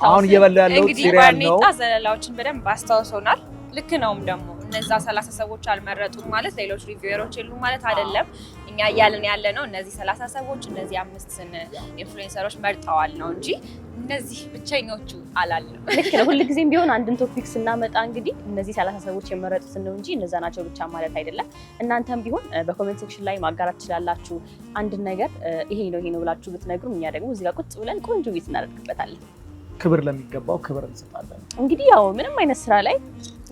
አሁን እየበላ ያለው ሲሪያል ነው። ዘለላዎችን በደንብ አስታውሶናል። ልክ ነውም ደግሞ እነዛ 30 ሰዎች አልመረጡት ማለት ሌሎች ሪቪውየሮች የሉም ማለት አይደለም። እኛ እያልን ያለ ነው እነዚህ 30 ሰዎች እነዚህ 5 ኢንፍሉዌንሰሮች መርጠዋል ነው እንጂ እነዚህ ብቸኞቹ አላልንም። ልክ ነው። ሁልጊዜም ቢሆን አንድን ቶፒክ ስናመጣ እንግዲህ እነዚህ 30 ሰዎች የመረጡትን ነው እንጂ እነዛ ናቸው ብቻ ማለት አይደለም። እናንተም ቢሆን በኮሜንት ሴክሽን ላይ ማጋራት ትችላላችሁ። አንድን ነገር ይሄ ነው ብላችሁ ብትነግሩን እኛ ደግሞ እዚህ ጋር ቁጭ ብለን ቆንጆ ቤት እናደርግበታለን። ክብር ለሚገባው ክብር እንሰጣለን። እንግዲህ ያው ምንም አይነት ስራ ላይ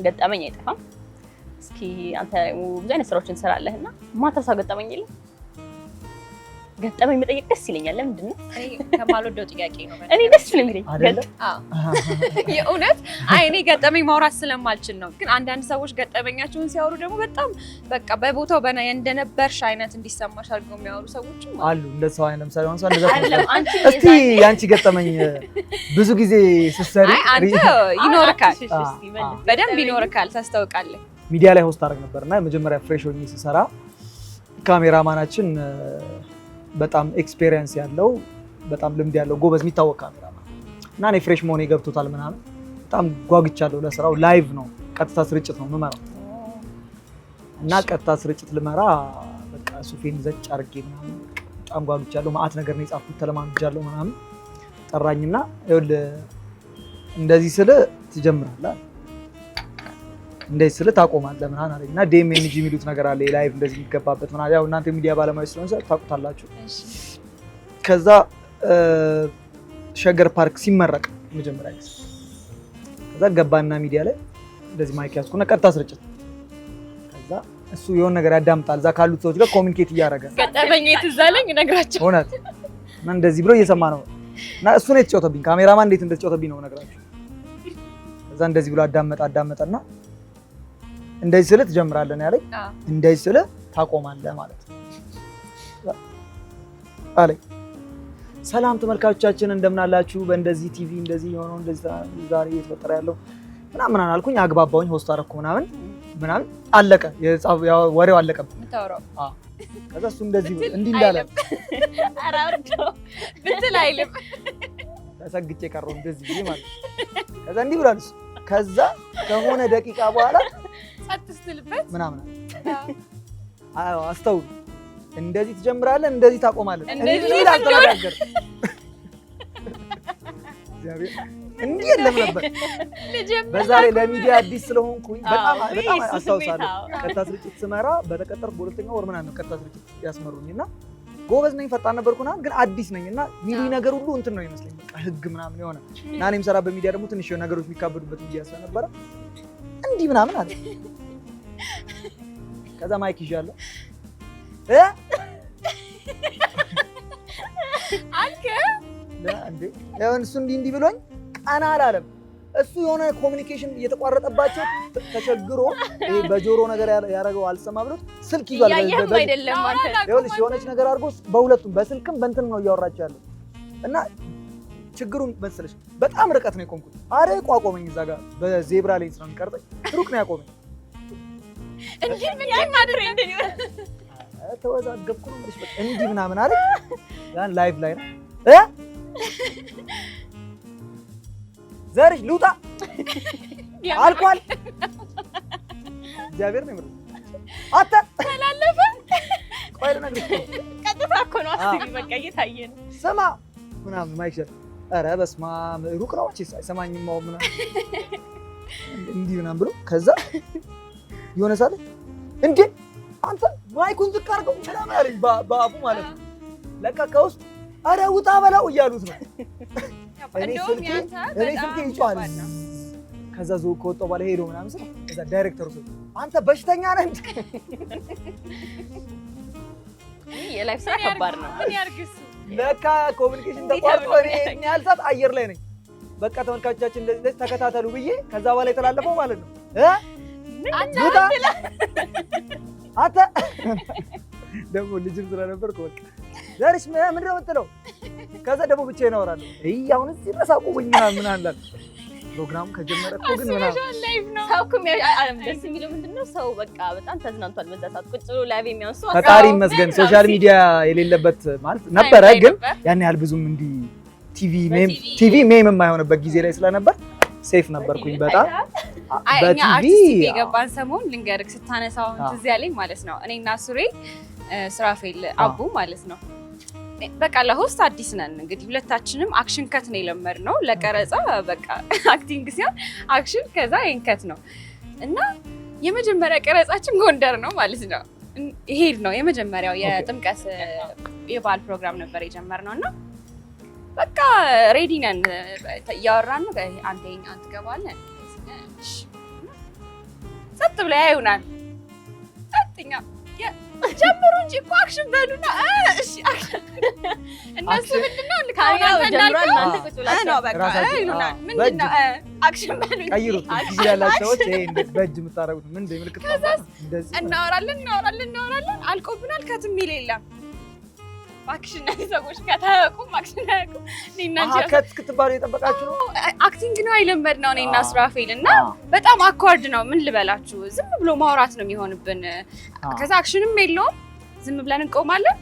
ገጠመኝ አይጠፋም። እስኪ አንተ ብዙ አይነት ስራዎችን እንሰራለህና ማታሳ ገጠመኝ የለም? ገጠመኝ መጠየቅ ደስ ይለኛል። ለምንድን ነው? ከማልወደው ጥያቄ ነው። እኔ ደስ ይለኛል አይደል? የእውነት አይ እኔ ገጠመኝ ማውራት ስለማልችል ነው። ግን አንዳንድ ሰዎች ገጠመኛቸውን ሲያወሩ ደግሞ በጣም በቃ በቦታው እንደነበርሽ አይነት እንዲሰማሽ አድርገው የሚያወሩ ሰዎችም አሉ። እንደ ሰው አይነት ለምሳሌ አሁን እንደዛ እስቲ ያንቺ ገጠመኝ ብዙ ጊዜ ስትሰሪ አንተ ይኖርካል፣ በደንብ ይኖርካል፣ ታስታውቃለህ። ሚዲያ ላይ ሆስት አደረግ ነበርና የመጀመሪያ ፍሬሽ ሆኜ ስሰራ ካሜራማናችን በጣም ኤክስፔሪየንስ ያለው በጣም ልምድ ያለው ጎበዝ የሚታወቅ ካሜራማን እና እኔ ፍሬሽ መሆኔ ገብቶታል ምናምን በጣም ጓጉቻለሁ ለስራው። ላይቭ ነው ቀጥታ ስርጭት ነው የምመራው እና ቀጥታ ስርጭት ልመራ በቃ ሱፌን ዘጭ አድርጌ ምናምን በጣም ጓጉቻለሁ። ማአት ነገር ነው የጻፍኩት ተለማምጃለሁ ምናምን ጠራኝና ይኸውልህ እንደዚህ ስለ ትጀምራለህ እንደዚህ ስለ ታቆማለህ ምናምን አለኝ እና ዲኤምኤንጂ የሚሉት ነገር አለ ላይቭ እንደዚህ የሚገባበት ምናምን ያው እናንተ ሚዲያ ባለሙያዎች ስለሆነ ታውቁታላችሁ። ከዛ ሸገር ፓርክ ሲመረቅ መጀመሪያ ጊዜ ከዛ ገባና ሚዲያ ላይ እንደዚህ ማይክ ያዝኩና ቀጥታ ስርጭት ከዛ እሱ የሆነ ነገር ያዳምጣል እዛ ካሉት ሰዎች ጋር ኮሚኒኬት እያደረገ ገጠመኝ ትዝ አለኝ ነግራቸው እውነት እና እንደዚህ ብሎ እየሰማ ነው እና እሱ ነው የተጫወተብኝ ካሜራማን እንዴት እንደተጫወተብኝ ነው ነግራችሁ ከዛ እንደዚህ ብሎ አዳመጠና እንደዚህ ስለ ትጀምራለህ ነው ያለኝ እንደዚህ ስለ ታቆማለህ ማለት ነው አለኝ። ሰላም ተመልካቾቻችን እንደምን አላችሁ? በእንደዚህ ቲቪ እንደዚህ የሆነው እንደዚህ ዛሬ እየተፈጠረ ያለው ምናምን አልኩኝ። አግባባውኝ ሆስት አደረኩ ምናምን አለቀ። ወሬው አለቀ። አዎ ከዛ እሱ እንደዚህ እንዲህ እንዳለ አራርዶ ብትል አይልም ተሰግጬ ቀረው እንደዚህ ማለት ከዛ እንዲህ ብሏል እሱ። ከዛ ከሆነ ደቂቃ በኋላ ጸጥ ስትልበት ምናምን አዎ አስተውሉ እንደዚህ ትጀምራለህ እንደዚህ ታቆማለህ እንዲህ ላልተነጋገር እንዲህ የለም ነበር። በዛ ላይ ለሚዲያ አዲስ ስለሆንኩኝ በጣም አስታውሳለሁ። ቀጥታ ስርጭት ስመራ በተቀጠርኩ በሁለተኛው ወር ምናምን ቀጥታ ስርጭት ያስመሩኝና ጎበዝ ነኝ ፈጣን ነበርኩና ግን አዲስ ነኝና ሚዲያ ነገር ሁሉ እንትን ነው ይመስለኝ በቃ ህግ ምናምን የሆነ እና እኔም ሰራ በሚዲያ ደግሞ ትንሽ ነገሮች የሚካበዱበት ሚዲያ ስለነበረ እንዲህ ምናምን አለ። ከዛ ማይክ ይዣለሁ አንከ እንዴ ያውን እሱ እንዲህ ብሎኝ ቀና አላለም። እሱ የሆነ ኮሙኒኬሽን እየተቋረጠባቸው ተቸግሮ ይሄ በጆሮ ነገር ያደረገው አልሰማ ብሎት ስልክ ይዟል። ያየም አይደለም አንተ ይኸውልሽ የሆነች ነገር አድርጎ በሁለቱም በስልክም በእንትን ነው እያወራቸው ያለው እና ችግሩን መሰለሽ በጣም ርቀት ነው የቆምኩት። አረቁ አቆመኝ እዛ ጋር በዜብራ ላይ ስለምቀርጠኝ ሩቅ ነው ያቆመኝ። እንዴ ምን ያማድር እንዴ ተወዛገብኩ ነው ማለት በቃ እንዲህ ምናምን አለ። ያን ላይቭ ላይ ነው ዘርሽ ልውጣ አልኳል። እግዚአብሔር ነው የምር አታ ተላለፈ ቆይ ልነግርሽ ቀጥታ እኮ ነው አስቢ በቃ እየታየ ነው ስማ ምናምን ማይክል ኧረ በስመ አብ ሩቅ ነው እቺ አይሰማኝም ነው ምናምን እንዲህ ምናምን ብሎ ከዛ የሆነ ሳለ እንዴ አንተ ማይኩን ዝቅ አድርገው ምናምን አለኝ በአፉ ማለት ነው። ለካ ከውስጥ ኧረ ውጣ በለው እያሉት ነው። እኔ ስልኬ ይጮሃል። ከዛ ዞ ከወጣሁ በኋላ ሄዶ ምናምን ስለ ከዛ ዳይሬክተሩ ሰው አንተ በሽተኛ ነህ እንዴ? የላይፍ ስራ ከባድ ነው። ምን ያርግስ ለካ ኮሙኒኬሽን ተቋርጦ እኔ ያልሳት አየር ላይ ነኝ። በቃ ተመልካቾቻችን እንደዚህ ተከታተሉ ብዬ ከዛ በኋላ የተላለፈው ማለት ነው አታ ደግሞ ልጅም ስለነበርኩ በቃ ዘርሽ ምንድን ነው የምትለው? ከዛ ደግሞ ብቻዬን አወራለሁ። አሁን እዚህ ድረስ አቁሙኝ ምናምን አላል። ፕሮግራሙ ከጀመረ እኮ ግን ምናምን ሰው እኮ ደስ የሚለው ምንድን ነው ሰው በቃ በጣም ተዝናንቷል። በዛ ሰዓት ቁጭ ብሎ ላይቭ የሚያውን ሰው ፈጣሪ ይመስገን ሶሻል ሚዲያ የሌለበት ማለት ነበረ፣ ግን ያን ያህል ብዙም እንዲህ ቲቪ ሜም የማይሆንበት ጊዜ ላይ ስለነበር ሴፍ ነበርኩኝ በጣም። እኛ አርቲስት የገባን ሰሞን ልንገርክ ስታነሳው ትዝ ያለኝ ማለት ነው እኔና ሱሬ ስራፌል አቡ ማለት ነው በቃ ለሆስት አዲስ ነን። እንግዲህ ሁለታችንም አክሽን ከት ነው የለመድነው ለቀረጻ በቃ አክቲንግ ሲሆን አክሽን ከዛ ይንከት ነው እና የመጀመሪያ ቀረጻችን ጎንደር ነው ማለት ነው። ይሄድ ነው የመጀመሪያው የጥምቀት የበዓል ፕሮግራም ነበር የጀመርነው እና በቃ ሬዲ ነን እያወራን ነው። አንተ ትገባለህ ጸጥ ብለው ያዩናል። ጸጥኛ ጀምሩ እንጂ እኮ አክሽን በሉና እሺ አክሽን እነሱ ምንድነው ካሜራው ጀምሯል እናንተ ቁጭ ብላችሁ ነው በቃ ይሉናል። ምንድነው አክሽን በሉ ቀይሩት እዚህ ያላችሁ ሰዎች ይሄ እንዴት በእጅ የምታረጉት ምን ምልክት ነው? እንደዚህ እናወራለን አልቆብናል። ከትም ይል የለም አክሽን ነው ሰዎች ከታቁም አክሽን ነው እኔና ከት ክትባሉ የጠበቃችሁ ነው። አክቲንግ ነው አይለመድነው እኔና ሱራፌል እና በጣም አኳርድ ነው። ምን ልበላችሁ ዝም ብሎ ማውራት ነው የሚሆንብን። ከዛ አክሽንም የለውም ዝም ብለን እንቆማለን።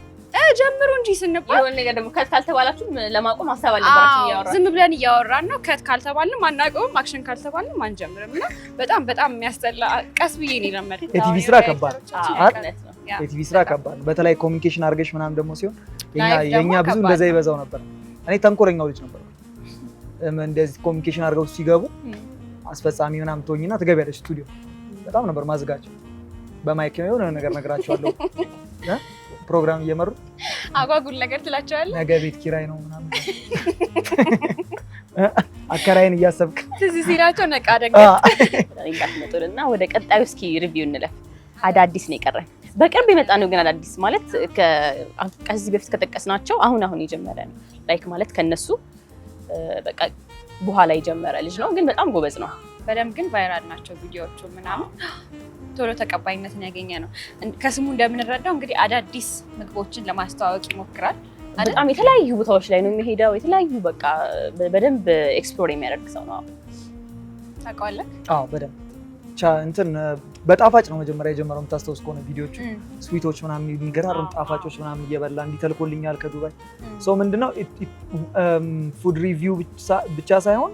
ጀምሩ እንጂ ስንባል የሆነ ነገር ደግሞ ከት ካልተባላችሁ ለማቆም ሀሳብ አለባችሁ እያወራን ዝም ብለን እያወራን ነው። ከት ካልተባልን አናውቀውም፣ አክሽን ካልተባልን አንጀምርም እና በጣም የሚያስጠላ ቀስ ብዬ ነው የለመድኩት። የቲቪ ስራ ከባድ የቲቪ ስራ ከባድ ነው። በተለይ ኮሙኒኬሽን አድርገሽ ምናምን ደግሞ ሲሆን የኛ ብዙ እንደዛ ይበዛው ነበር። እኔ ተንኮለኛው ልጅ ነበር እንደዚህ ኮሚኒኬሽን አድርገው ሲገቡ አስፈጻሚ ምናምን ትሆኝና ትገቢያለሽ ስቱዲዮ። በጣም ነበር ማዘጋጀው። በማይክ የሆነ ነገር ነግራቸዋለሁ ፕሮግራም እየመሩ አጓጉል ነገር ትላቸዋለህ። ነገ ቤት ኪራይ ነው ምናምን አከራይን እያሰብክ ትዝ ሲላቸው ነቃ ደንገጥ እና ወደ ቀጣዩ እስኪ ሪቪው እንለፍ። አዳዲስ ነው የቀረን በቅርብ የመጣ ነው ግን አዳዲስ ማለት ከዚህ በፊት ከጠቀስናቸው አሁን የጀመረ ነው። ላይክ ማለት ከነሱ በቃ በኋላ የጀመረ ልጅ ነው ግን በጣም ጎበዝ ነው። በደንብ ግን ቫይራል ናቸው ቪዲዮዎቹ ምናምን ቶሎ ተቀባይነትን ያገኘ ነው። ከስሙ እንደምንረዳው እንግዲህ አዳዲስ ምግቦችን ለማስተዋወቅ ይሞክራል። በጣም የተለያዩ ቦታዎች ላይ ነው የሚሄደው። የተለያዩ በቃ በደንብ ኤክስፕሎር የሚያደርግ ሰው ነው። ታውቀዋለህ? አዎ በደንብ እንትን በጣፋጭ ነው መጀመሪያ የጀመረው። የምታስታውስ ከሆነ ቪዲዮቹ ስዊቶች ምናምን የሚገራርም ጣፋጮች ምናምን እየበላ እንዲተልኮልኛል ከዱባይ ሰው ምንድነው ፉድ ሪቪው ብቻ ሳይሆን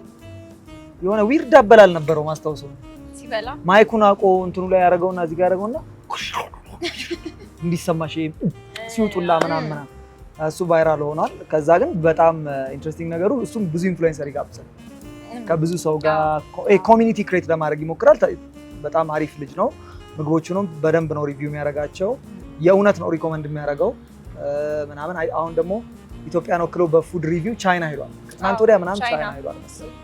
የሆነ ዊርድ አበላል ነበረው። ማስታወሰው ሲበላ ማይኩን አቆ እንትኑ ላይ ያደረገውና እዚህ ጋር ያደረገውና እንዲሰማሽ ሲውጡላ ምናምን እሱ ቫይራል ሆኗል። ከዛ ግን በጣም ኢንትረስቲንግ ነገሩ እሱም ብዙ ኢንፍሉዌንሰር ይጋብዛል። ከብዙ ሰው ጋር ኮሚኒቲ ክሬት ለማድረግ ይሞክራል። በጣም አሪፍ ልጅ ነው። ምግቦቹንም በደንብ ነው ሪቪው የሚያደርጋቸው። የእውነት ነው ሪኮመንድ የሚያደርገው ምናምን። አሁን ደግሞ ኢትዮጵያን ወክሎ በፉድ ሪቪው ቻይና ሄዷል። ትናንት ወዲያ ምናምን ቻይና ሄዷል መሰለኝ።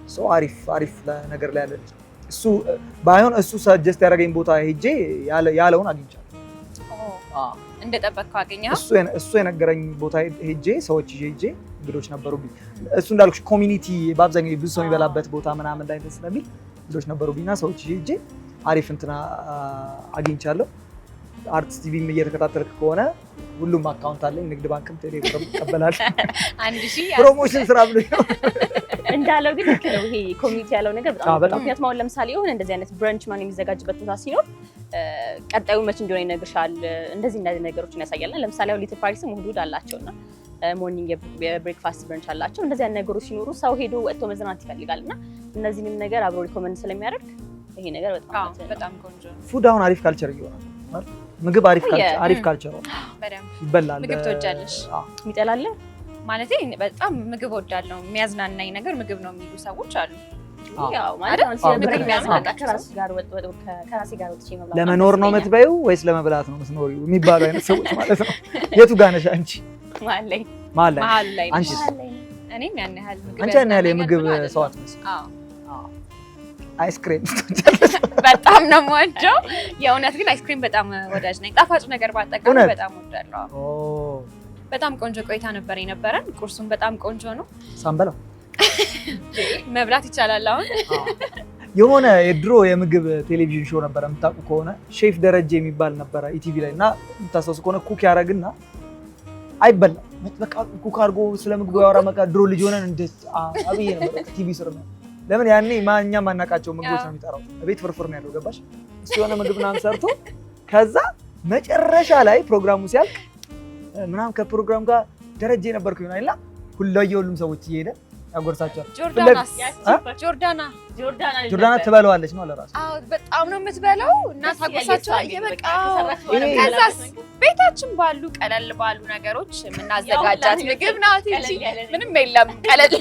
ሶ አሪፍ ነገር ላይ ያለ ልጅ እሱ ባይሆን እሱ ሰጀስት ያደረገኝ ቦታ ሄጄ ያለውን አግኝቻለሁ። እንደጠበቅከው አገኘኸው? እሱ የነገረኝ ቦታ ሄጄ ሰዎች ሄጄ እንግዶች ነበሩብኝ። እሱ እንዳልኩሽ ኮሚኒቲ በአብዛኛው ብዙ ሰው የሚበላበት ቦታ ምናምን ላይ ስለሚል እንግዶች ነበሩብኝና ሰዎች ሄጄ አሪፍ እንትና አግኝቻለሁ። አርትስ ቲቪም እየተከታተልክ ከሆነ ሁሉም አካውንት አለኝ። ንግድ ባንክም ቴሌብርም ይቀበላል። 1000 ፕሮሞሽን ስራ ብሎ እንዳለው ግን ልክ ነው። ይሄ ኮሚኒቲ ያለው ነገር በጣም ምክንያቱም አሁን ለምሳሌ የሆነ እንደዚህ አይነት ብራንች ማን የሚዘጋጅበት ቦታ ሲኖር ቀጣዩ መች እንደሆነ ይነግርሻል። እንደዚህ ነገሮችን ያሳያልና ለምሳሌ አሁን ሊትል ፓሪስም እሑድ አላቸውና ሞርኒንግ የብሬክፋስት ብራንች አላቸው። እንደዚህ አይነት ነገሮች ሲኖሩ ሰው ሄዶ ወጥቶ መዝናናት ይፈልጋልና እነዚህንም ነገር አብሮ ሪኮመንድ ስለሚያደርግ ይሄ ነገር በጣም ቆንጆ ነው። ፉድ አሁን አሪፍ ካልቸር እየሆነ ነው። ምግብ አሪፍ ካልቸር ነው። በደንብ ይበላል። ምግብ ትወጃለሽ? የሚጠላል ማለት በጣም ምግብ ወዳለው የሚያዝናናኝ ነገር ምግብ ነው የሚሉ ሰዎች አሉ። ያው ማለት ነው ምግብ የሚያዝናና ከራሴ ጋር ወጥቼ መብላት ለመኖር ነው የምትበይው ወይስ ለመብላት ነው የምትኖሪው የሚባሉ አይነት ሰዎች ማለት ነው። የቱ ጋር ነሽ አንቺ? መሀል ላይ አንቺስ? እኔም ያን ያህል ምግብ አንቺ ያን ያህል የምግብ ሰው አትመስል። አይስክሬም በጣም ነው የምወደው። የእውነት ግን አይስክሬም በጣም ወዳጅ ነኝ። ጣፋጭ ነገር ባጠቃላይ በጣም ወዳለሁ። በጣም ቆንጆ ቆይታ ነበር የነበረን። ቁርሱም በጣም ቆንጆ ነው። ሳንበላው መብላት ይቻላል። አሁን የሆነ የድሮ የምግብ ቴሌቪዥን ሾው ነበረ የምታውቁ ከሆነ ሼፍ ደረጀ የሚባል ነበረ ኢቲቪ ላይ እና የምታስታውሱ ከሆነ ኩክ ያደርግና አይበላም። በቃ ኩክ አድርጎ ስለ ምግቡ ያወራ። በቃ ድሮ ልጅ ሆነን እንዴት አብዬ ነበር ቲቪ ስር ነው። ለምን ያኔ እኛ ማናቃቸው ምግቦች ነው የሚጠራው። ቤት ፍርፍር ነው ያለው ገባሽ? እሱ የሆነ ምግብ ምናምን ሰርቶ ከዛ መጨረሻ ላይ ፕሮግራሙ ሲያልቅ ምናምን ከፕሮግራም ጋር ደረጀ ነበርኩ ይሆናል እና ሁሉም ሰዎች እየሄደ ያጎርሳቸዋል። ጆርዳና ትበለዋለች ነው ለራሱ። አዎ በጣም ነው የምትበላው እና ታጎርሳቸዋል። እየበቃ ከዛስ ቤታችን ባሉ ቀለል ባሉ ነገሮች የምናዘጋጃት ምግብ ናት እንጂ ምንም የለም። ቀለል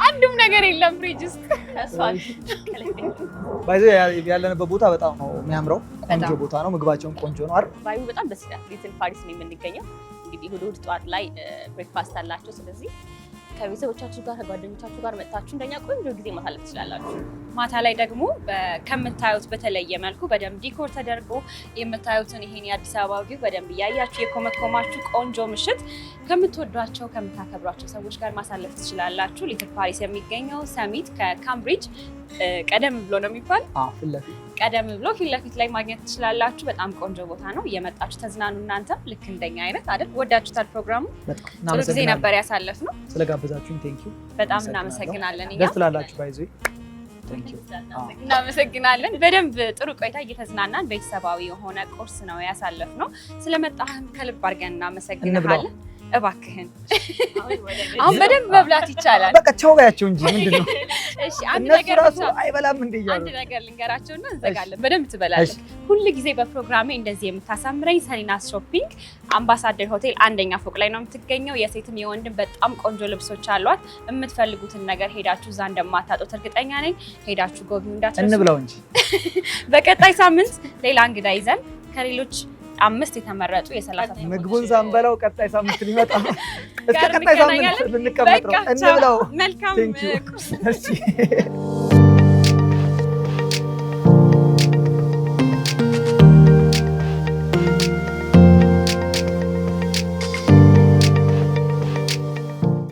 አንድም ነገር የለም ፍሪጅ ውስጥ። ባይዘ ያለንበት ቦታ በጣም ነው የሚያምረው። ቆንጆ ቦታ ነው። ምግባቸውን ቆንጆ ነው አይደል? ባዩ በጣም ደስ ይላል። ሊትል ፓሪስ ነው የምንገኘው። እንግዲህ እሑድ ጠዋት ላይ ብሬክፋስት አላቸው። ስለዚህ ከቤተሰቦቻችሁ ጋር ከጓደኞቻችሁ ጋር መጥታችሁ እንደኛ ቆንጆ ጊዜ ማሳለፍ ትችላላችሁ። ማታ ላይ ደግሞ ከምታዩት በተለየ መልኩ በደንብ ዲኮር ተደርጎ የምታዩትን ይሄን የአዲስ አበባ ቪው በደንብ እያያችሁ የኮመኮማችሁ ቆንጆ ምሽት ከምትወዷቸው ከምታከብሯቸው ሰዎች ጋር ማሳለፍ ትችላላችሁ። ሊትል ፓሪስ የሚገኘው ሰሚት ከካምብሪጅ ቀደም ብሎ ነው የሚባል ቀደም ብሎ ፊት ለፊት ላይ ማግኘት ትችላላችሁ። በጣም ቆንጆ ቦታ ነው። እየመጣችሁ ተዝናኑ። እናንተም ልክ እንደኛ አይነት አይደል? ወዳችሁታል ፕሮግራሙ? ጥሩ ጊዜ ነበር ያሳለፍነው። ስለጋበዛችሁኝ ቴንኪው በጣም እናመሰግናለን። እኛ ደስ ትላላችሁ ባይዞ ቴንኪው እናመሰግናለን። በደንብ ጥሩ ቆይታ እየተዝናናን ቤተሰባዊ የሆነ ቁርስ ነው ያሳለፍነው። ስለመጣህም ከልብ አድርገን እናመሰግናለን። እባክህን አሁን በደንብ መብላት ይቻላል። በቃ ቻው ባያቸው እንጂ ምንድነው እሺ አንድ እነሱ ነገር ራሱ ብቻ አይበላም እንደ እያሉ አንድ ነገር ልንገራቸውና እንዘጋለን። በደንብ ትበላለህ። ሁል ጊዜ በፕሮግራሜ እንደዚህ የምታሳምረኝ ሰሊናስ ሾፒንግ አምባሳደር ሆቴል አንደኛ ፎቅ ላይ ነው የምትገኘው። የሴትም የወንድም በጣም ቆንጆ ልብሶች አሏት። የምትፈልጉትን ነገር ሄዳችሁ እዛ እንደማታጡት እርግጠኛ ነኝ። ሄዳችሁ ጎብኙ እንዳትረሱ። እንብላው እንጂ በቀጣይ ሳምንት ሌላ እንግዳ ይዘን ከሌሎች 5 የተመረጡ የ30 ምግቡን ሳንበላው ቀጣይ ሳምንት ሊመጣ እስከ ቀጣይ ሳምንት ልንቀመጥ ነው። እንብላው። መልካም Thank you. ቁርስ። እሺ